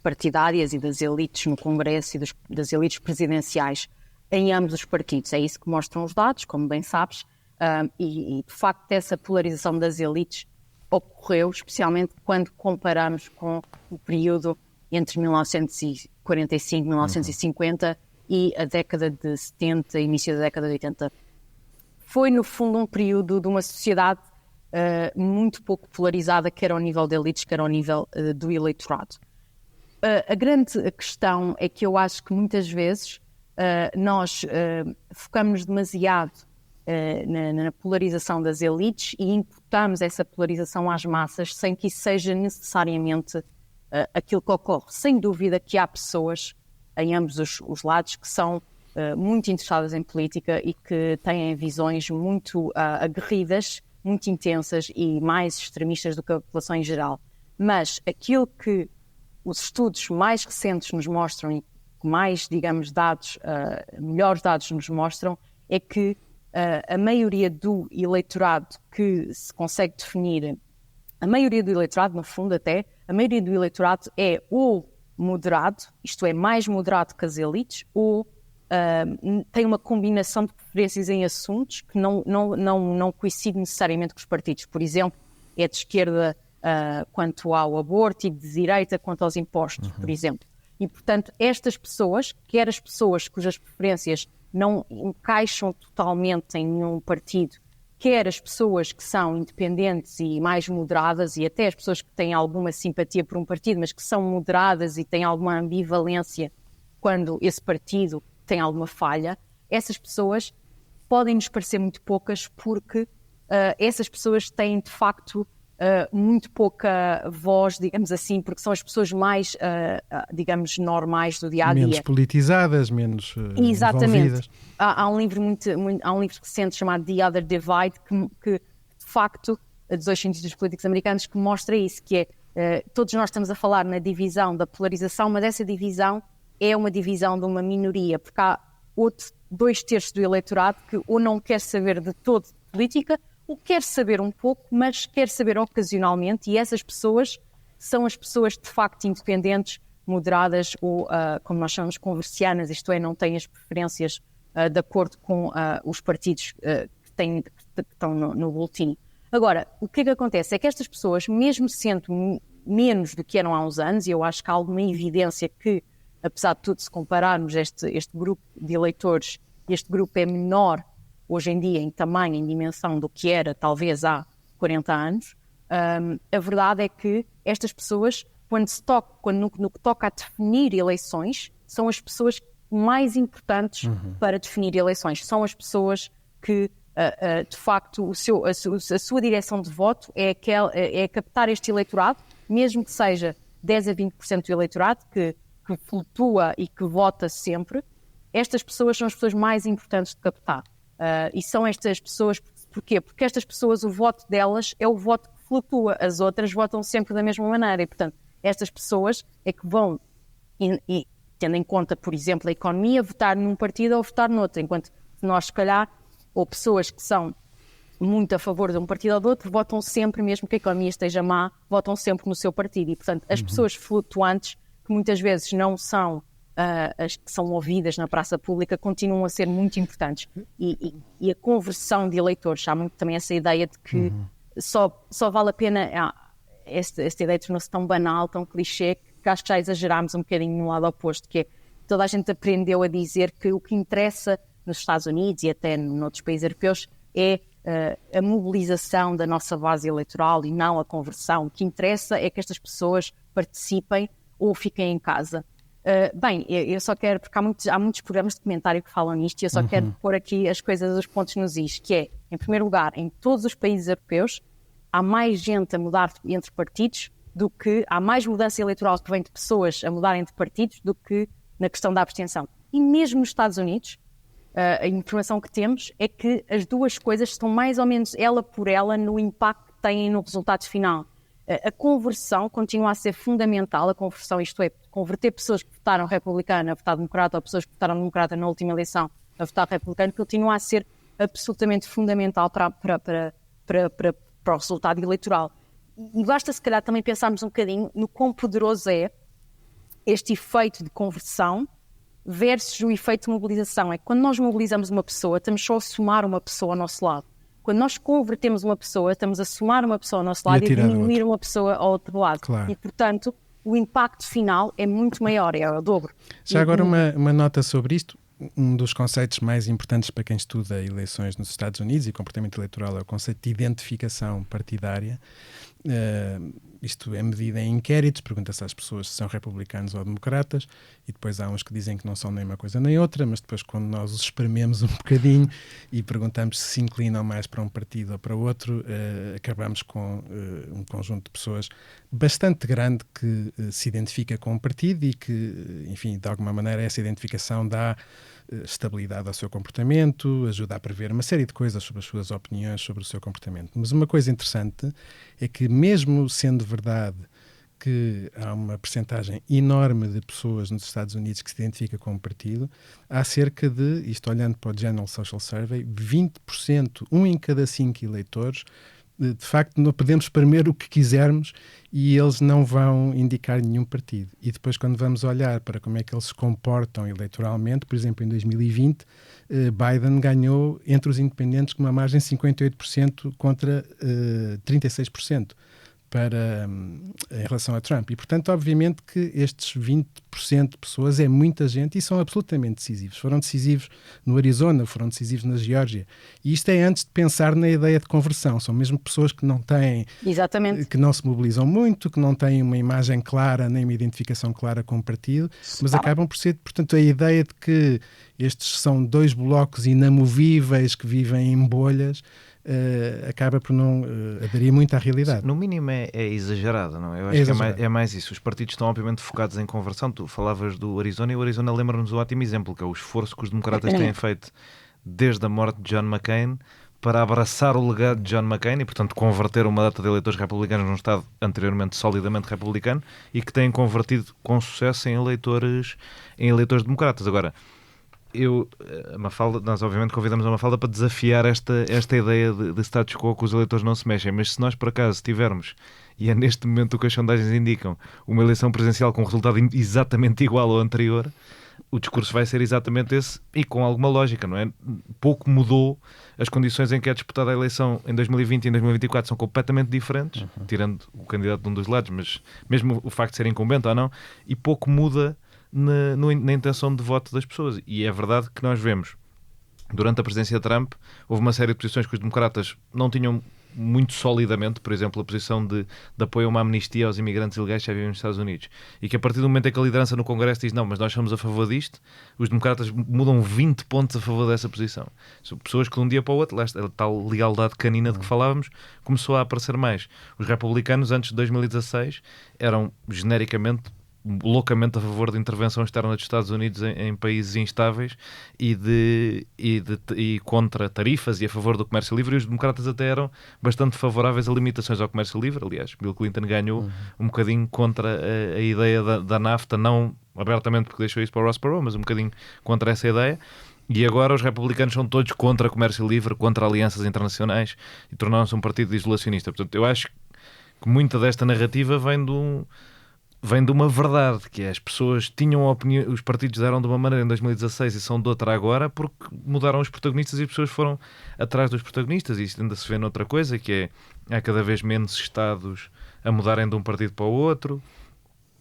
partidárias e das elites no Congresso e das elites presidenciais em ambos os partidos. É isso que mostram os dados, como bem sabes, e de facto essa polarização das elites ocorreu especialmente quando comparamos com o período entre 1945 e 1950 e a década de 70 e início da década de 80. Foi, no fundo, um período de uma sociedade muito pouco polarizada, quer ao nível de elites, quer ao nível do eleitorado. A grande questão é que eu acho que muitas vezes nós focamos demasiado na polarização das elites e imputamos essa polarização às massas sem que isso seja necessariamente aquilo que ocorre. Sem dúvida que há pessoas em ambos os lados que são muito interessadas em política e que têm visões muito aguerridas, muito intensas e mais extremistas do que a população em geral. Mas aquilo que os estudos mais recentes nos mostram e que mais, digamos, melhores dados nos mostram é que a maioria do eleitorado que se consegue definir, a maioria do eleitorado, no fundo até, a maioria do eleitorado é ou moderado, isto é, mais moderado que as elites, ou tem uma combinação de preferências em assuntos que não coincide necessariamente com os partidos. Por exemplo, é de esquerda quanto ao aborto e de direita quanto aos impostos, por exemplo. E, portanto, estas pessoas, quer as pessoas cujas preferências não encaixam totalmente em nenhum partido, quer as pessoas que são independentes e mais moderadas, e até as pessoas que têm alguma simpatia por um partido, mas que são moderadas e têm alguma ambivalência quando esse partido tem alguma falha, essas pessoas podem nos parecer muito poucas porque essas pessoas têm, de facto, muito pouca voz, digamos assim, porque são as pessoas mais, digamos, normais do dia-a-dia. Menos politizadas, menos Exatamente. Envolvidas. Há um livro há um livro recente chamado The Other Divide que de facto, dos dois cientistas políticos americanos, que mostra isso, que é, todos nós estamos a falar na divisão da polarização, mas essa divisão é uma divisão de uma minoria, porque há 2/3 do eleitorado que ou não quer saber de todo de política, ou quer saber um pouco, mas quer saber ocasionalmente, e essas pessoas são as pessoas de facto independentes, moderadas ou, como nós chamamos, conversianas, isto é, não têm as preferências de acordo com os partidos que estão no boletim. Agora, o que é que acontece? É que estas pessoas, mesmo sendo menos do que eram há uns anos, e eu acho que há alguma evidência que, apesar de tudo, se compararmos este grupo de eleitores, este grupo é menor hoje em dia em tamanho, em dimensão do que era talvez há 40 anos, a verdade é que estas pessoas, no que toca a definir eleições, são as pessoas mais importantes para definir eleições. São as pessoas que, de facto, a sua direção de voto é captar este eleitorado, mesmo que seja 10 a 20% do eleitorado, que flutua e que vota sempre. Estas pessoas são as pessoas mais importantes de captar. E são estas pessoas, porquê? Porque estas pessoas, o voto delas é o voto que flutua, as outras votam sempre da mesma maneira e, portanto, estas pessoas é que vão, e tendo em conta, por exemplo, a economia, votar num partido ou votar noutro, enquanto nós, se calhar, ou pessoas que são muito a favor de um partido ou do outro, votam sempre, mesmo que a economia esteja má, votam sempre no seu partido. E, portanto, as pessoas flutuantes, que muitas vezes não são as que são ouvidas na praça pública, continuam a ser muito importantes. E a conversão de eleitores, há muito também essa ideia de que só vale a pena... Esta ideia tornou-se tão banal, tão clichê, que acho que já exagerámos um bocadinho no lado oposto, que é toda a gente aprendeu a dizer que o que interessa nos Estados Unidos e até noutros países europeus é a mobilização da nossa base eleitoral e não a conversão. O que interessa é que estas pessoas participem ou fiquem em casa. Bem, eu só quero, porque há muitos programas de comentário que falam nisto, e eu só quero pôr aqui as coisas, os pontos nos is, que é, em primeiro lugar, em todos os países europeus, há mais gente a mudar entre partidos do que... Há mais mudança eleitoral que vem de pessoas a mudarem entre partidos do que na questão da abstenção. E mesmo nos Estados Unidos, a informação que temos é que as duas coisas estão mais ou menos ela por ela no impacto que têm no resultado final. A conversão continua a ser fundamental, a conversão, isto é, converter pessoas que votaram republicano a votar democrata ou pessoas que votaram democrata na última eleição a votar republicano, continua a ser absolutamente fundamental para o resultado eleitoral. E basta, se calhar, também pensarmos um bocadinho no quão poderoso é este efeito de conversão versus o efeito de mobilização. É que quando nós mobilizamos uma pessoa, estamos só a somar uma pessoa ao nosso lado. Quando nós convertemos uma pessoa, estamos a somar uma pessoa ao nosso lado e a diminuir uma pessoa ao outro lado. Claro. E, portanto, o impacto final é muito maior, é o dobro. Já agora uma nota sobre isto. Um dos conceitos mais importantes para quem estuda eleições nos Estados Unidos e comportamento eleitoral é o conceito de identificação partidária. Isto é medido em inquéritos, pergunta-se às pessoas se são republicanos ou democratas, e depois há uns que dizem que não são nem uma coisa nem outra, mas depois, quando nós os esprememos um bocadinho e perguntamos se inclinam mais para um partido ou para outro, acabamos com um conjunto de pessoas bastante grande que se identifica com um partido e que, enfim, de alguma maneira essa identificação dá estabilidade ao seu comportamento, ajuda a prever uma série de coisas sobre as suas opiniões sobre o seu comportamento. Mas uma coisa interessante é que, mesmo sendo verdade que há uma percentagem enorme de pessoas nos Estados Unidos que se identifica com um partido, há cerca de, isto olhando para o General Social Survey, 20%, 1 em cada 5 eleitores, de facto não podemos espremer o que quisermos e eles não vão indicar nenhum partido. E depois, quando vamos olhar para como é que eles se comportam eleitoralmente, por exemplo, em 2020, Biden ganhou entre os independentes com uma margem de 58% contra 36%. Em relação a Trump. E, portanto, obviamente que estes 20% de pessoas é muita gente e são absolutamente decisivos. Foram decisivos no Arizona, foram decisivos na Geórgia. E isto é antes de pensar na ideia de conversão. São mesmo pessoas que não têm... Exatamente. Que não se mobilizam muito, que não têm uma imagem clara, nem uma identificação clara com o partido, mas acabam por ser, portanto, a ideia de que estes são dois blocos inamovíveis que vivem em bolhas, acaba por não aderir muito à realidade. No mínimo é exagerado, não é? Eu acho que é mais isso. Os partidos estão obviamente focados em conversão. Tu falavas do Arizona e o Arizona lembra-nos um ótimo exemplo, que é o esforço que os democratas têm feito desde a morte de John McCain para abraçar o legado de John McCain e, portanto, converter uma data de eleitores republicanos num Estado anteriormente solidamente republicano e que têm convertido com sucesso em eleitores democratas. Agora, nós obviamente convidamos a Mafalda para desafiar esta ideia de status quo, que os eleitores não se mexem, mas se nós por acaso tivermos, e é neste momento o que as sondagens indicam, uma eleição presidencial com um resultado exatamente igual ao anterior, o discurso vai ser exatamente esse e com alguma lógica, não é? Pouco mudou, as condições em que é disputada a eleição em 2020 e em 2024 são completamente diferentes, tirando o candidato de um dos lados, mas mesmo o facto de ser incumbente ou não, e pouco muda na intenção de voto das pessoas. E é verdade que nós vemos, durante a presidência de Trump, houve uma série de posições que os democratas não tinham muito solidamente, por exemplo, a posição de apoio a uma amnistia aos imigrantes ilegais que já vivem nos Estados Unidos. E que a partir do momento em que a liderança no Congresso diz não, mas nós somos a favor disto, os democratas mudam 20 pontos a favor dessa posição. São pessoas que de um dia para o outro, a tal lealdade canina de que falávamos, começou a aparecer mais. Os republicanos, antes de 2016, eram genericamente loucamente a favor de intervenção externa dos Estados Unidos em países instáveis e contra tarifas e a favor do comércio livre, e os democratas até eram bastante favoráveis a limitações ao comércio livre. Aliás, Bill Clinton ganhou um bocadinho contra a ideia da NAFTA, não abertamente porque deixou isso para o Ross Perot, mas um bocadinho contra essa ideia. E agora os republicanos são todos contra comércio livre, contra alianças internacionais, e tornaram-se um partido isolacionista. Portanto, eu acho que muita desta narrativa vem de uma verdade, que é as pessoas tinham opinião, os partidos eram de uma maneira em 2016 e são de outra agora porque mudaram os protagonistas e as pessoas foram atrás dos protagonistas, e isto ainda se vê noutra coisa, que é há cada vez menos estados a mudarem de um partido para o outro,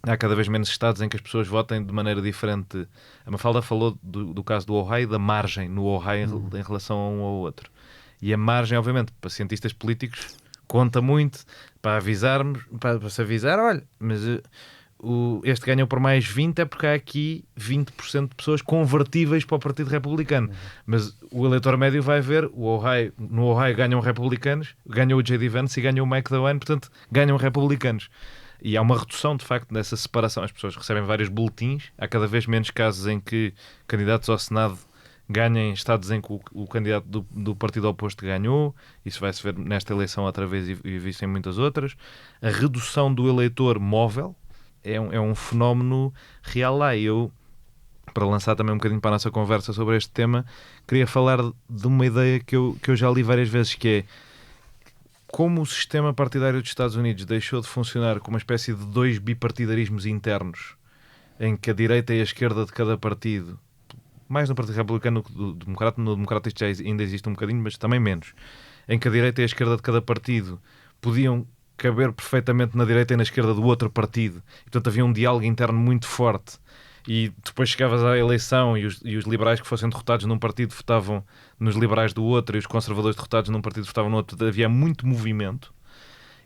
há cada vez menos estados em que as pessoas votem de maneira diferente. A Mafalda falou do caso do Ohio, da margem no Ohio em relação a um ou outro, e a margem, obviamente, para cientistas políticos conta muito para avisarmos, para se avisar, olha, mas este ganhou por mais 20 é porque há aqui 20% de pessoas convertíveis para o Partido Republicano. Mas o eleitor médio vai ver, no Ohio ganham republicanos, ganhou o J.D. Vance e ganhou o Mike DeWine, portanto ganham republicanos. E há uma redução, de facto, dessa separação. As pessoas recebem vários boletins, há cada vez menos casos em que candidatos ao Senado ganhem estados em que o candidato do partido oposto ganhou. Isso vai-se ver nesta eleição outra vez e visto em muitas outras. A redução do eleitor móvel é um fenómeno real lá. E eu, para lançar também um bocadinho para a nossa conversa sobre este tema, queria falar de uma ideia que eu já li várias vezes, que é como o sistema partidário dos Estados Unidos deixou de funcionar como uma espécie de dois bipartidarismos internos, em que a direita e a esquerda de cada partido, mais no Partido Republicano que no Democrata isto já ainda existe um bocadinho, mas também menos, em que a direita e a esquerda de cada partido podiam caber perfeitamente na direita e na esquerda do outro partido. E, portanto, havia um diálogo interno muito forte. E depois chegavas à eleição e os liberais que fossem derrotados num partido votavam nos liberais do outro, e os conservadores derrotados num partido votavam no outro. Havia muito movimento.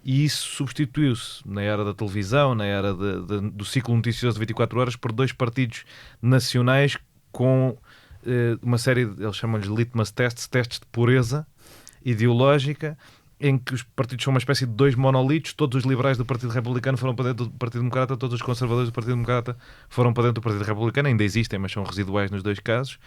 E isso substituiu-se na era da televisão, na era do ciclo noticioso de 24 horas, por dois partidos nacionais com uma série, eles chamam-lhes litmus tests, testes de pureza ideológica, em que os partidos são uma espécie de dois monolitos. Todos os liberais do Partido Republicano foram para dentro do Partido Democrata, todos os conservadores do Partido Democrata foram para dentro do Partido Republicano. Ainda existem, mas são residuais nos dois casos.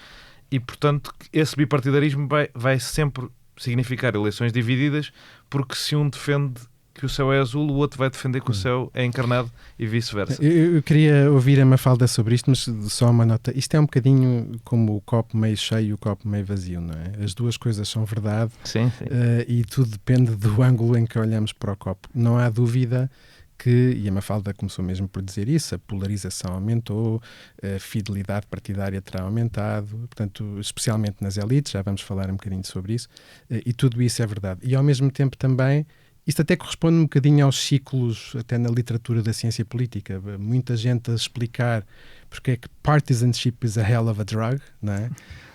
E, portanto, esse bipartidarismo vai sempre significar eleições divididas, porque se um defende que o céu é azul, o outro vai defender que o céu é encarnado e vice-versa. Eu queria ouvir a Mafalda sobre isto, mas só uma nota. Isto é um bocadinho como o copo meio cheio e o copo meio vazio, não é? As duas coisas são verdade. Sim. E tudo depende do ângulo em que olhamos para o copo. Não há dúvida que, e a Mafalda começou mesmo por dizer isso, a polarização aumentou, a fidelidade partidária terá aumentado, portanto, especialmente nas elites, já vamos falar um bocadinho sobre isso, e tudo isso é verdade. E ao mesmo tempo também, isto até corresponde um bocadinho aos ciclos, até na literatura da ciência política. Muita gente a explicar porque é que partisanship is a hell of a drug, não é?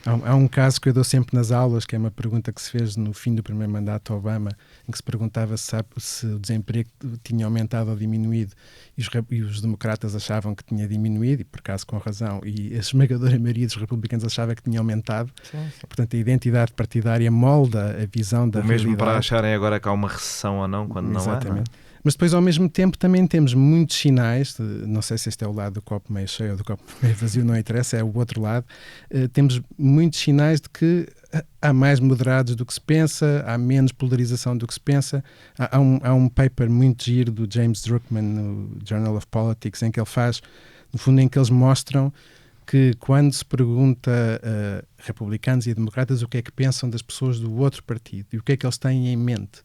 Há um caso que eu dou sempre nas aulas, que é uma pergunta que se fez no fim do primeiro mandato de Obama, em que se perguntava se o desemprego tinha aumentado ou diminuído, e os democratas achavam que tinha diminuído, e por acaso com razão, e a esmagadora maioria dos republicanos achava que tinha aumentado. Sim. Portanto, a identidade partidária molda a visão da realidade. Mesmo para acharem agora que há uma recessão ou não, quando Exatamente. Não há. Não? Mas depois, ao mesmo tempo, também temos muitos sinais, não sei se este é o lado do copo meio cheio ou do copo meio vazio, não interessa, é o outro lado. Temos muitos sinais de que há mais moderados do que se pensa, há menos polarização do que se pensa. Há um paper muito giro do James Druckmann no Journal of Politics, em que ele faz, no fundo, em que eles mostram que quando se pergunta a republicanos e a democratas o que é que pensam das pessoas do outro partido e o que é que eles têm em mente,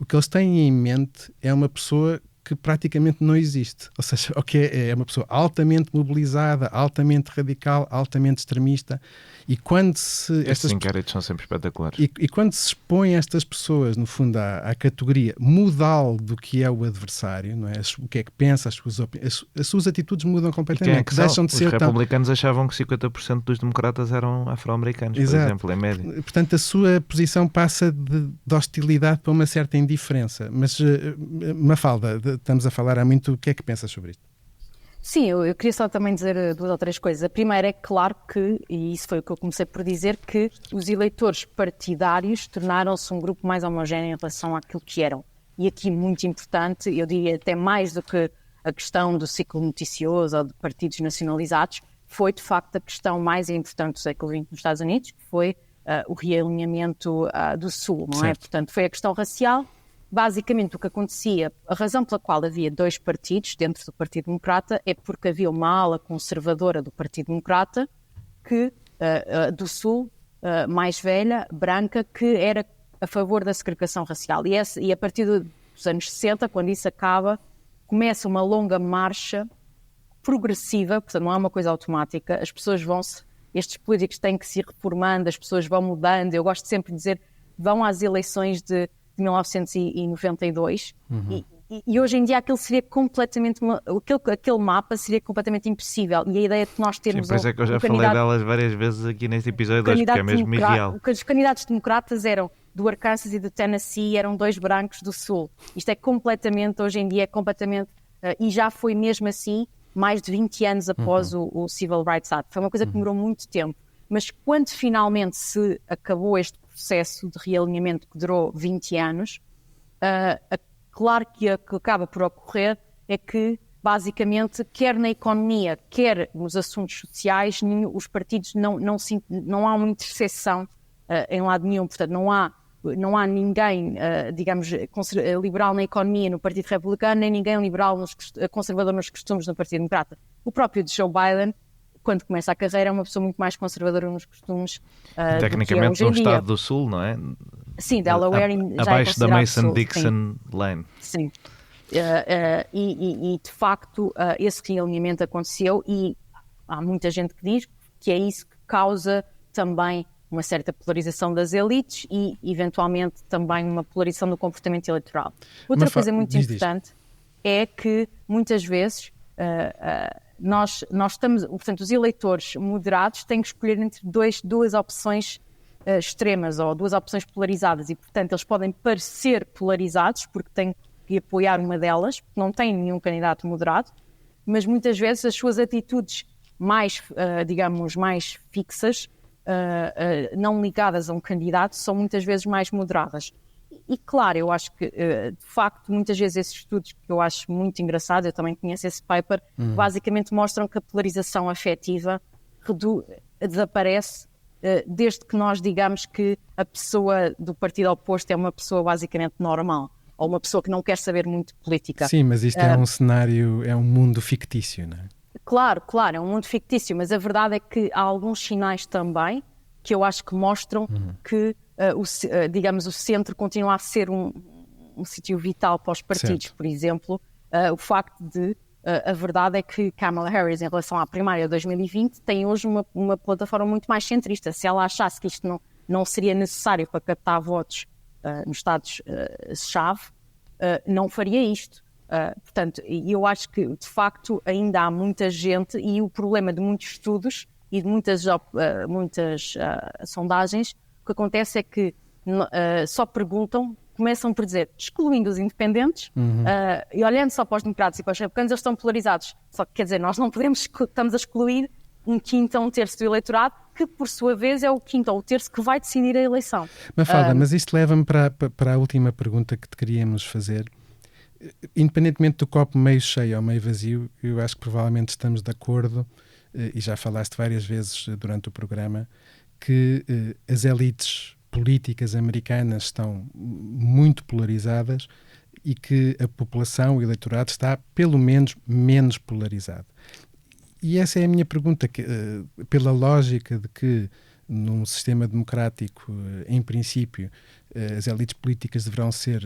o que eles têm em mente é uma pessoa que praticamente não existe. Ou seja, é uma pessoa altamente mobilizada, altamente radical, altamente extremista. E quando se... Estes inquéritos são sempre espetaculares. E quando se expõe estas pessoas, no fundo, à categoria modal do que é o adversário, não é? O que é que pensa, as suas atitudes mudam completamente. Deixam de ser os republicanos achavam que 50% dos democratas eram afro-americanos, por exemplo, em média. Portanto, a sua posição passa de hostilidade para uma certa indiferença. Mas, Mafalda, estamos a falar há muito. O que é que pensas sobre isto? Sim, eu queria só também dizer 2 ou 3 coisas. A primeira é claro que, e isso foi o que eu comecei por dizer, que os eleitores partidários tornaram-se um grupo mais homogéneo em relação àquilo que eram. E aqui muito importante, eu diria até mais do que a questão do ciclo noticioso ou de partidos nacionalizados, foi de facto a questão mais importante do século XX nos Estados Unidos, que foi o realinhamento do Sul, não é? Portanto, foi a questão racial. Basicamente o que acontecia, a razão pela qual havia 2 partidos dentro do Partido Democrata é porque havia uma ala conservadora do Partido Democrata que, do Sul, mais velha, branca, que era a favor da segregação racial. E a partir dos anos 60, quando isso acaba, começa uma longa marcha progressiva, portanto não é uma coisa automática, as pessoas estes políticos têm que se ir reformando, as pessoas vão mudando. Eu gosto sempre de dizer, vão às eleições de 1992 e hoje em dia aquilo seria completamente aquele mapa seria completamente impossível, e a ideia de que nós termos por isso é que eu já falei delas várias vezes aqui neste episódio, porque é mesmo irreal. Os candidatos democratas eram do Arkansas e do Tennessee, eram 2 brancos do Sul. Isto é completamente, hoje em dia é completamente, e já foi mesmo assim mais de 20 anos após o Civil Rights Act. Foi uma coisa que demorou muito tempo, mas quando finalmente se acabou este processo de realinhamento que durou 20 anos, claro que o que acaba por ocorrer é que, basicamente, quer na economia, quer nos assuntos sociais, os partidos não há uma interseção em lado nenhum. Portanto, não há ninguém, digamos, liberal na economia no Partido Republicano, nem ninguém liberal, conservador nos costumes no Partido Democrata. O próprio Joe Biden, quando começa a carreira, é uma pessoa muito mais conservadora nos costumes tecnicamente num estado do Sul, não é? Sim, Delaware abaixo da Mason-Dixon Line. Sim. E de facto esse realinhamento aconteceu, e há muita gente que diz que é isso que causa também uma certa polarização das elites e eventualmente também uma polarização do comportamento eleitoral. Outra coisa muito importante é que muitas vezes nós estamos, portanto, os eleitores moderados têm que escolher entre duas opções extremas ou 2 opções polarizadas, e portanto eles podem parecer polarizados porque têm que apoiar uma delas, porque não têm nenhum candidato moderado, mas muitas vezes as suas atitudes mais, digamos, mais fixas, não ligadas a um candidato, são muitas vezes mais moderadas. E claro, eu acho que, de facto, muitas vezes esses estudos que eu acho muito engraçados, eu também conheço esse paper, basicamente mostram que a polarização afetiva desaparece desde que nós digamos que a pessoa do partido oposto é uma pessoa basicamente normal, ou uma pessoa que não quer saber muito de política. Sim, mas isto é um cenário, é um mundo fictício, não é? Claro, é um mundo fictício, mas a verdade é que há alguns sinais também que eu acho que mostram que, digamos, o centro continua a ser um sítio vital para os partidos. Certo. Por exemplo, o facto de, a verdade é que Kamala Harris, em relação à primária de 2020, tem hoje uma plataforma muito mais centrista. Se ela achasse que isto não seria necessário para captar votos nos estados-chave, não faria isto. Portanto, eu acho que, de facto, ainda há muita gente, e o problema de muitos estudos e de muitas sondagens, o que acontece é que só perguntam, começam por dizer, excluindo os independentes, e olhando só para os democratas e para os republicanos, eles estão polarizados. Só que, quer dizer, nós não podemos, estamos a excluir um quinto ou um terço do eleitorado, que por sua vez é o quinto ou o terço que vai decidir a eleição. Mafalda, mas isto leva-me para a última pergunta que te queríamos fazer. Independentemente do copo meio cheio ou meio vazio, eu acho que provavelmente estamos de acordo, e já falaste várias vezes durante o programa, que as elites políticas americanas estão muito polarizadas e que a população, o eleitorado, está pelo menos menos polarizado. E essa é a minha pergunta, pela lógica de que num sistema democrático, em princípio, as elites políticas deverão ser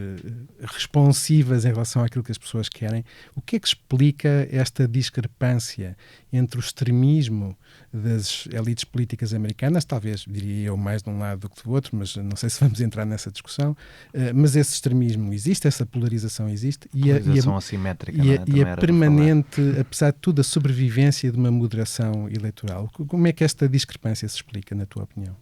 responsivas em relação àquilo que as pessoas querem. O que é que explica esta discrepância entre o extremismo das elites políticas americanas, talvez, diria eu, mais de um lado do que do outro, mas não sei se vamos entrar nessa discussão, mas esse extremismo existe, essa polarização existe, polarização assimétrica, e a permanente, apesar de tudo, a sobrevivência de uma moderação eleitoral. Como é que esta discrepância se explica, na tua opinião?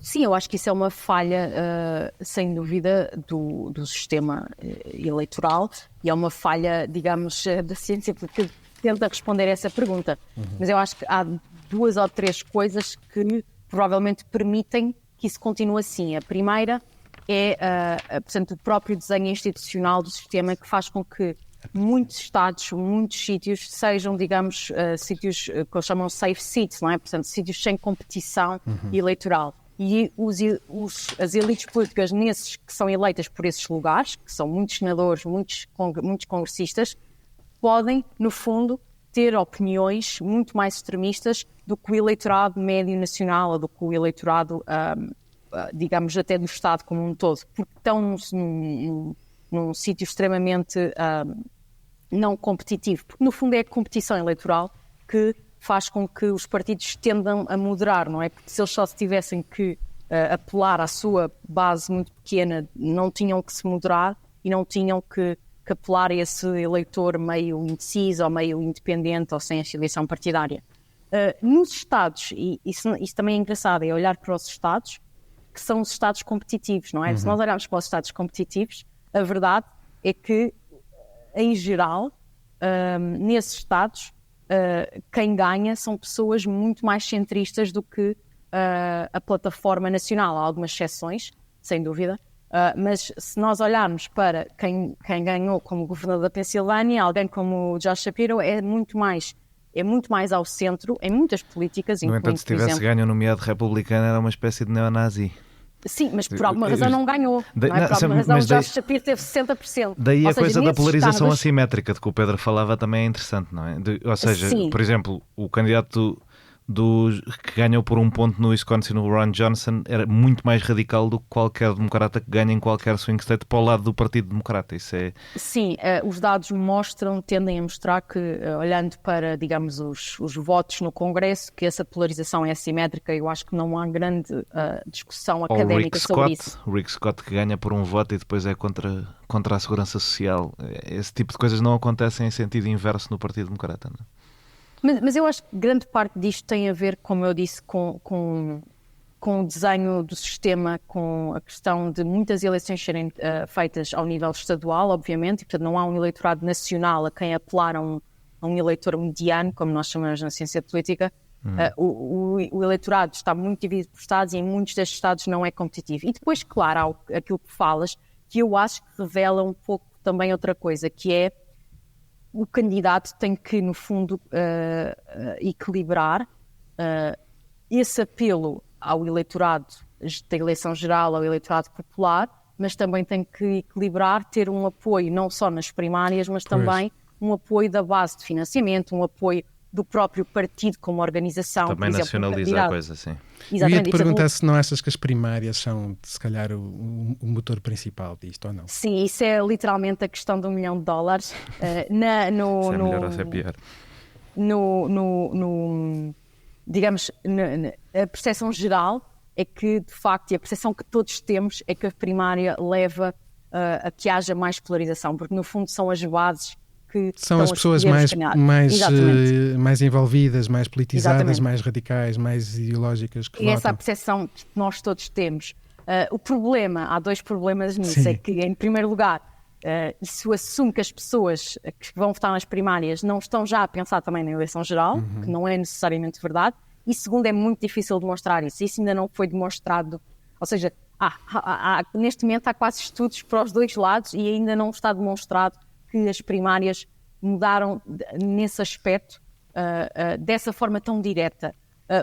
Sim, eu acho que isso é uma falha, sem dúvida, do sistema eleitoral, e é uma falha, digamos, da ciência que tenta responder a essa pergunta. Mas eu acho que há 2 ou 3 coisas que provavelmente permitem que isso continue assim. A primeira é, portanto, o próprio desenho institucional do sistema, que faz com que muitos estados, muitos sítios sejam, digamos, sítios que eles chamam safe seats, não é? Portanto, sítios sem competição eleitoral. E as elites políticas nesses que são eleitas por esses lugares, que são muitos senadores, muitos congressistas, podem, no fundo, ter opiniões muito mais extremistas do que o eleitorado médio nacional ou do que o eleitorado, digamos, até do Estado como um todo, porque estão num sítio extremamente não competitivo, porque no fundo é a competição eleitoral que faz com que os partidos tendam a moderar, não é? Porque se eles só tivessem que apelar à sua base muito pequena, não tinham que se moderar e não tinham que apelar a esse eleitor meio indeciso ou meio independente ou sem afiliação partidária. Nos Estados, e isso também é engraçado, é olhar para os Estados, que são os Estados competitivos, não é? Se nós olharmos para os Estados competitivos, a verdade é que, em geral, nesses Estados, quem ganha são pessoas muito mais centristas do que a plataforma nacional. Há algumas exceções, sem dúvida, mas se nós olharmos para quem ganhou como governador da Pensilvânia, alguém como o Josh Shapiro é muito mais ao centro em muitas políticas. No entanto, se tivesse ganho o nomeado republicano, era uma espécie de neonazi. Sim, mas por alguma razão não ganhou. Por alguma razão o Josh Shapiro teve 60%. Daí a coisa da polarização assimétrica de que o Pedro falava também é interessante, não é? Ou seja, sim. Por exemplo, o candidato que ganhou por 1 ponto no Wisconsin, o Ron Johnson, era muito mais radical do que qualquer democrata que ganha em qualquer swing state para o lado do Partido Democrata. Isso é... Sim, os dados tendem a mostrar que, olhando para, digamos, os votos no Congresso, que essa polarização é assimétrica. Eu acho que não há grande discussão académica sobre isso. O Rick Scott, que ganha por 1 voto e depois é contra a segurança social. Esse tipo de coisas não acontecem em sentido inverso no Partido Democrata, não é? Mas eu acho que grande parte disto tem a ver, como eu disse, com o desenho do sistema, com a questão de muitas eleições serem feitas ao nível estadual, obviamente, e portanto não há um eleitorado nacional a quem apelar a um eleitor mediano, como nós chamamos na ciência política. O eleitorado está muito dividido por estados e em muitos destes estados não é competitivo. E depois, claro, há aquilo que falas, que eu acho que revela um pouco também outra coisa, que é o candidato tem que, no fundo, equilibrar esse apelo ao eleitorado da eleição geral, ao eleitorado popular, mas também tem que equilibrar, ter um apoio não só nas primárias, mas também um apoio da base de financiamento, um apoio do próprio partido como organização. Também nacionaliza a coisa, sim. Exatamente. Eu ia-te perguntar se não achas que as primárias são, se calhar, o motor principal disto, ou não? Sim, isso é literalmente a questão de $1 milhão. Se é melhor ou se é pior. Digamos, a percepção geral é que, de facto, e a percepção que todos temos é que a primária leva a que haja mais polarização, porque, no fundo, são as bases que são as pessoas mais envolvidas, mais politizadas, exatamente, mais radicais, mais ideológicas. Que e essa é a percepção que nós todos temos. O problema, há 2 problemas nisso. Sim. É que, em primeiro lugar, isso assume que as pessoas que vão votar nas primárias não estão já a pensar também na eleição geral, que não é necessariamente verdade. E segundo, é muito difícil demonstrar isso. Isso ainda não foi demonstrado. Ou seja, neste momento há quase estudos para os 2 lados e ainda não está demonstrado que as primárias mudaram nesse aspecto dessa forma tão direta.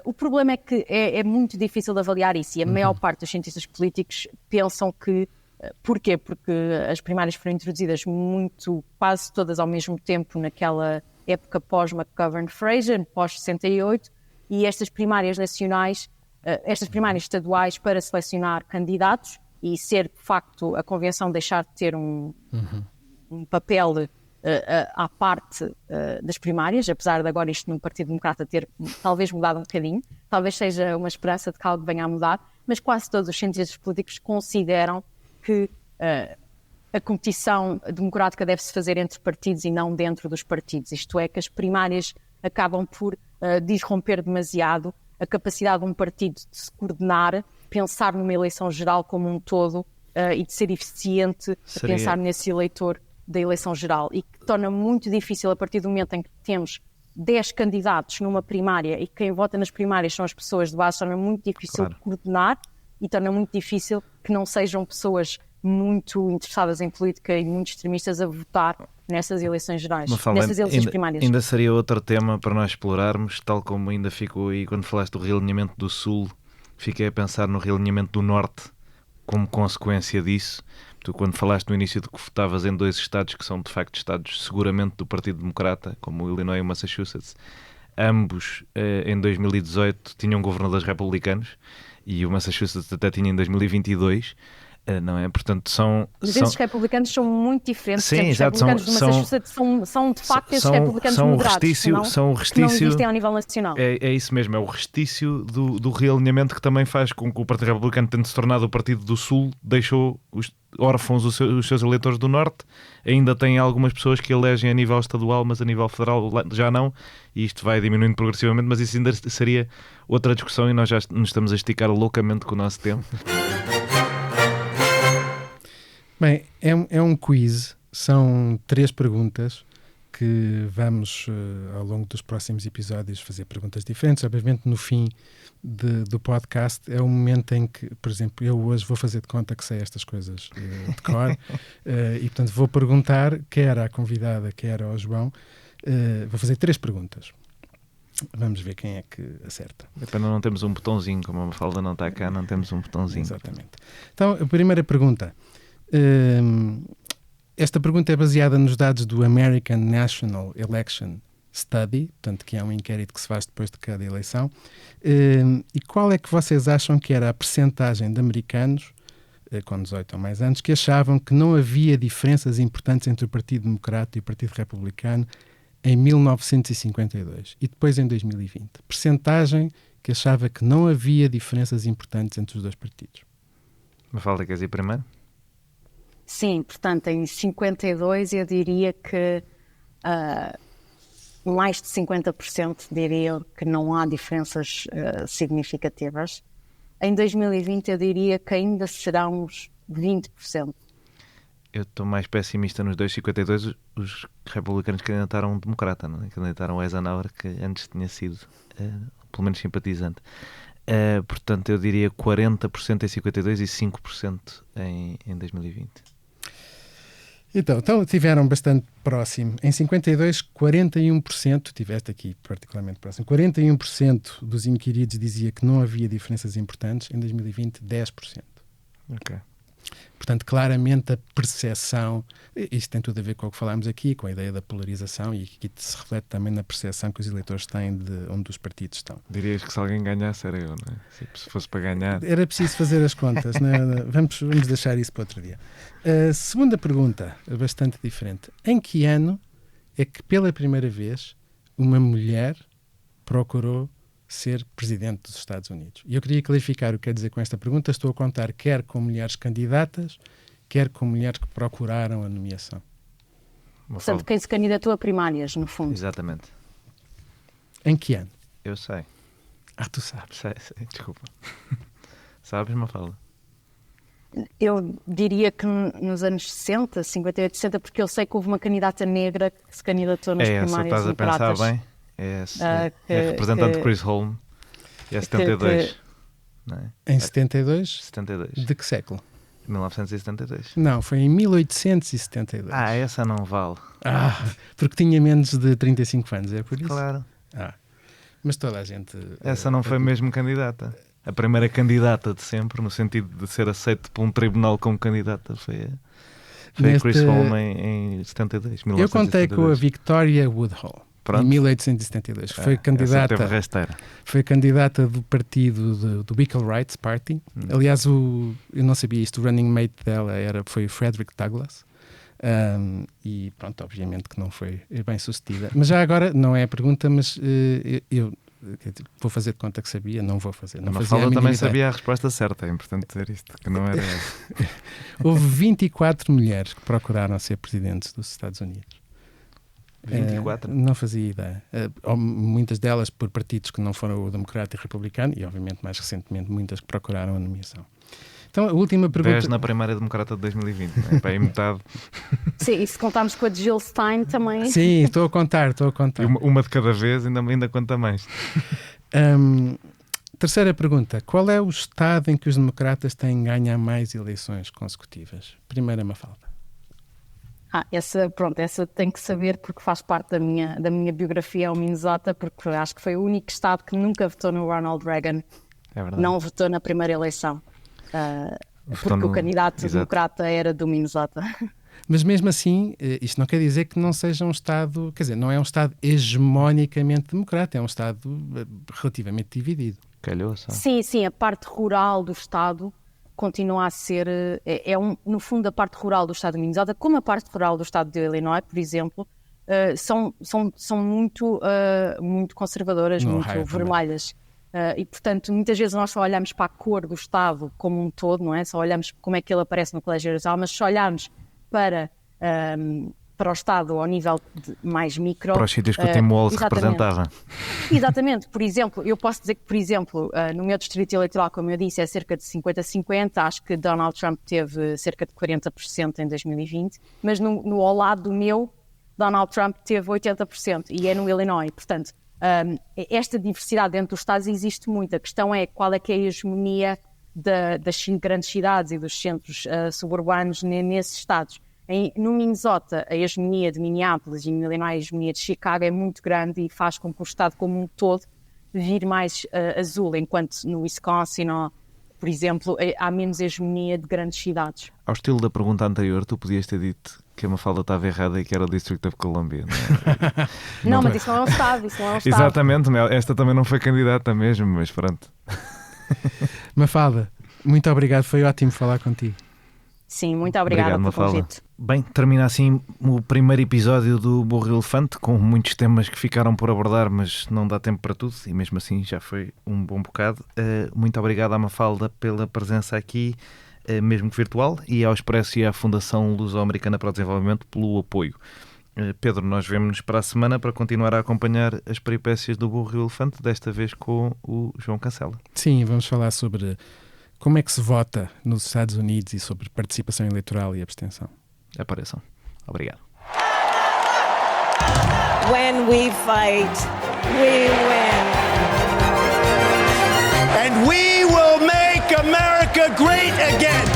O problema é que é muito difícil de avaliar isso, e a maior parte dos cientistas políticos pensam que... Porquê? Porque as primárias foram introduzidas quase todas ao mesmo tempo naquela época pós-McGovern-Fraser, pós-68, e estas primárias nacionais, estas primárias estaduais para selecionar candidatos, e ser, de facto, a convenção deixar de ter um papel à parte das primárias, apesar de agora isto no Partido Democrata ter talvez mudado um bocadinho, talvez seja uma esperança de que algo venha a mudar, mas quase todos os cientistas políticos consideram que a competição democrática deve-se fazer entre partidos e não dentro dos partidos, isto é, que as primárias acabam por disromper demasiado a capacidade de um partido de se coordenar, pensar numa eleição geral como um todo e de ser eficiente a pensar nesse eleitor da eleição geral, e que torna muito difícil, a partir do momento em que temos 10 candidatos numa primária e quem vota nas primárias são as pessoas de base, torna muito difícil de coordenar e torna muito difícil que não sejam pessoas muito interessadas em política e muito extremistas a votar nessas eleições gerais, nessas eleições primárias. Ainda seria outro tema para nós explorarmos, tal como ainda ficou aí quando falaste do realinhamento do Sul, fiquei a pensar no realinhamento do Norte como consequência disso. Tu, quando falaste no início de que votavas em 2 estados que são de facto estados seguramente do Partido Democrata, como o Illinois e o Massachusetts, ambos em 2018 tinham governadores republicanos e o Massachusetts até tinha em 2022. Não é? Portanto, Mas esses republicanos são muito diferentes. Sim, os republicanos do Massachusetts são de facto esses republicanos moderados, que não existem ao nível nacional. É isso mesmo, é o restício do realinhamento que também faz com que o Partido Republicano, tendo se tornado o Partido do Sul, deixou órfãos os seus eleitores do Norte. Ainda tem algumas pessoas que elegem a nível estadual, mas a nível federal já não, e isto vai diminuindo progressivamente, mas isso ainda seria outra discussão e nós já nos estamos a esticar loucamente com o nosso tempo. Bem, é um quiz, são 3 perguntas que vamos, ao longo dos próximos episódios, fazer perguntas diferentes. Obviamente, no fim do podcast, é o momento em que, por exemplo, eu hoje vou fazer de conta que sei estas coisas de cor e, portanto, vou perguntar, quer à convidada, quer ao João, vou fazer 3 perguntas. Vamos ver quem é que acerta. É pena não temos um botãozinho, como a Mafalda não está cá, não temos um botãozinho. Exatamente. Então, a primeira pergunta. Esta pergunta é baseada nos dados do American National Election Study, portanto, que é um inquérito que se faz depois de cada eleição. E qual é que vocês acham que era a percentagem de americanos, com 18 ou mais anos, que achavam que não havia diferenças importantes entre o Partido Democrata e o Partido Republicano em 1952 e depois em 2020? Percentagem que achava que não havia diferenças importantes entre os 2 partidos. Mafalda, queres ir primeiro? Sim, portanto, em 52 eu diria que mais de 50% diriam que não há diferenças significativas. Em 2020 eu diria que ainda serão uns 20%. Eu estou mais pessimista nos 2,52. Os republicanos candidataram um democrata, não é? Candidataram o Eisenhower, que antes tinha sido, pelo menos, simpatizante. Portanto, eu diria 40% em 52 e 5% em 2020. Então tiveram bastante próximo. Em 52, 41%, tiveste aqui particularmente próximo, 41% dos inquiridos dizia que não havia diferenças importantes. Em 2020, 10%. Ok. Portanto, claramente a percepção, isto tem tudo a ver com o que falámos aqui, com a ideia da polarização, e que se reflete também na percepção que os eleitores têm de onde os partidos estão. Dirias que se alguém ganhasse era eu, não é? Se fosse para ganhar... Era preciso fazer as contas, não é? Vamos deixar isso para outro dia. A segunda pergunta, bastante diferente. Em que ano é que pela primeira vez uma mulher procurou ser presidente dos Estados Unidos? E eu queria clarificar o que quer dizer com esta pergunta. Estou a contar quer com mulheres candidatas, quer com mulheres que procuraram a nomeação. Portanto, quem se candidatou a primárias, no fundo. Exatamente. Em que ano? Eu sei. Tu sabes. Sei. Desculpa. Sabes, Mafalda? Eu diria que nos anos 60, 58, 60, porque eu sei que houve uma candidata negra que se candidatou nas primárias estás democratas. A pensar bem? É representante Chris Holm. E é 72. Não é? Em 72? 72. De que século? 1972. Não, foi em 1872. Essa não vale. Porque tinha menos de 35 anos, é por isso? Claro. Mas toda a gente... Essa não foi mesmo candidata. A primeira candidata de sempre, no sentido de ser aceito por um tribunal como candidata, foi a Chris Holm em 72. Eu contei com a Victoria Woodhull. Pronto. Em 1872. Foi candidata do partido do Equal Rights Party. Aliás, eu não sabia isto, o running mate dela foi Frederick Douglass. E pronto, obviamente que não foi bem sucedida. Mas já agora, não é a pergunta, mas eu vou fazer de conta que sabia, não vou fazer. Não fazia Mafalda também sabia a resposta certa, é importante dizer isto, que não era essa. Houve 24 mulheres que procuraram ser presidentes dos Estados Unidos. 24? Não fazia ideia. Muitas delas por partidos que não foram o democrata e republicano, e obviamente mais recentemente muitas que procuraram a nomeação. Então, a última pergunta... 10 na primeira democrata de 2020, não é? Para aí metade. Sim, e se contarmos com a de Jill Stein também... Sim, estou a contar. E uma de cada vez ainda conta mais. Terceira pergunta. Qual é o estado em que os democratas têm ganho a mais eleições consecutivas? Primeira, Mafalda. Essa tenho que saber porque faz parte da minha biografia ao Minnesota, porque acho que foi o único estado que nunca votou no Ronald Reagan. É verdade. Não votou na primeira eleição. Porque o candidato democrata era do Minnesota. Mas mesmo assim, isto não quer dizer que não seja um Estado, quer dizer, não é um Estado hegemonicamente democrata, é um Estado relativamente dividido. Calhou, sabe? Sim, a parte rural do Estado continua a ser, no fundo a parte rural do Estado de Minnesota, como a parte rural do Estado de Illinois, por exemplo, são muito conservadoras, muito vermelhas. E, portanto, muitas vezes nós só olhamos para a cor do Estado como um todo, não é? Só olhamos como é que ele aparece no Colégio Eleitoral, mas se olharmos para o Estado ao nível mais micro... Para os sítios que o Tim Walz representava. Exatamente. Por exemplo, eu posso dizer que, no meu distrito eleitoral, como eu disse, é cerca de 50-50. Acho que Donald Trump teve cerca de 40% em 2020, mas ao lado do meu, Donald Trump teve 80%, e é no Illinois. Portanto, esta diversidade dentro dos Estados existe muito. A questão é qual é que é a hegemonia das grandes cidades e dos centros suburbanos nesses Estados. No Minnesota, a hegemonia de Minneapolis, e no Illinois a hegemonia de Chicago é muito grande e faz com que o Estado como um todo vire mais azul, enquanto no Wisconsin, por exemplo, há menos hegemonia de grandes cidades. Ao estilo da pergunta anterior, tu podias ter dito que a Mafalda estava errada e que era o District of Columbia, não é? Não, mas isso não é um Estado, Exatamente, esta também não foi candidata mesmo, mas pronto. Mafalda, muito obrigado, foi ótimo falar contigo. Sim, muito obrigada pelo convite. Bem, termina assim o primeiro episódio do Burro Elefante, com muitos temas que ficaram por abordar, mas não dá tempo para tudo, e mesmo assim já foi um bom bocado. Muito obrigado à Mafalda pela presença aqui, mesmo que virtual, e ao Expresso e à Fundação Luso-Americana para o Desenvolvimento pelo apoio. Pedro, nós vemo-nos para a semana para continuar a acompanhar as peripécias do Burro Elefante, desta vez com o João Cancela. Sim, vamos falar sobre como é que se vota nos Estados Unidos e sobre participação eleitoral e abstenção. Apareçam. Obrigado. When we fight, we win. And we will make America great again.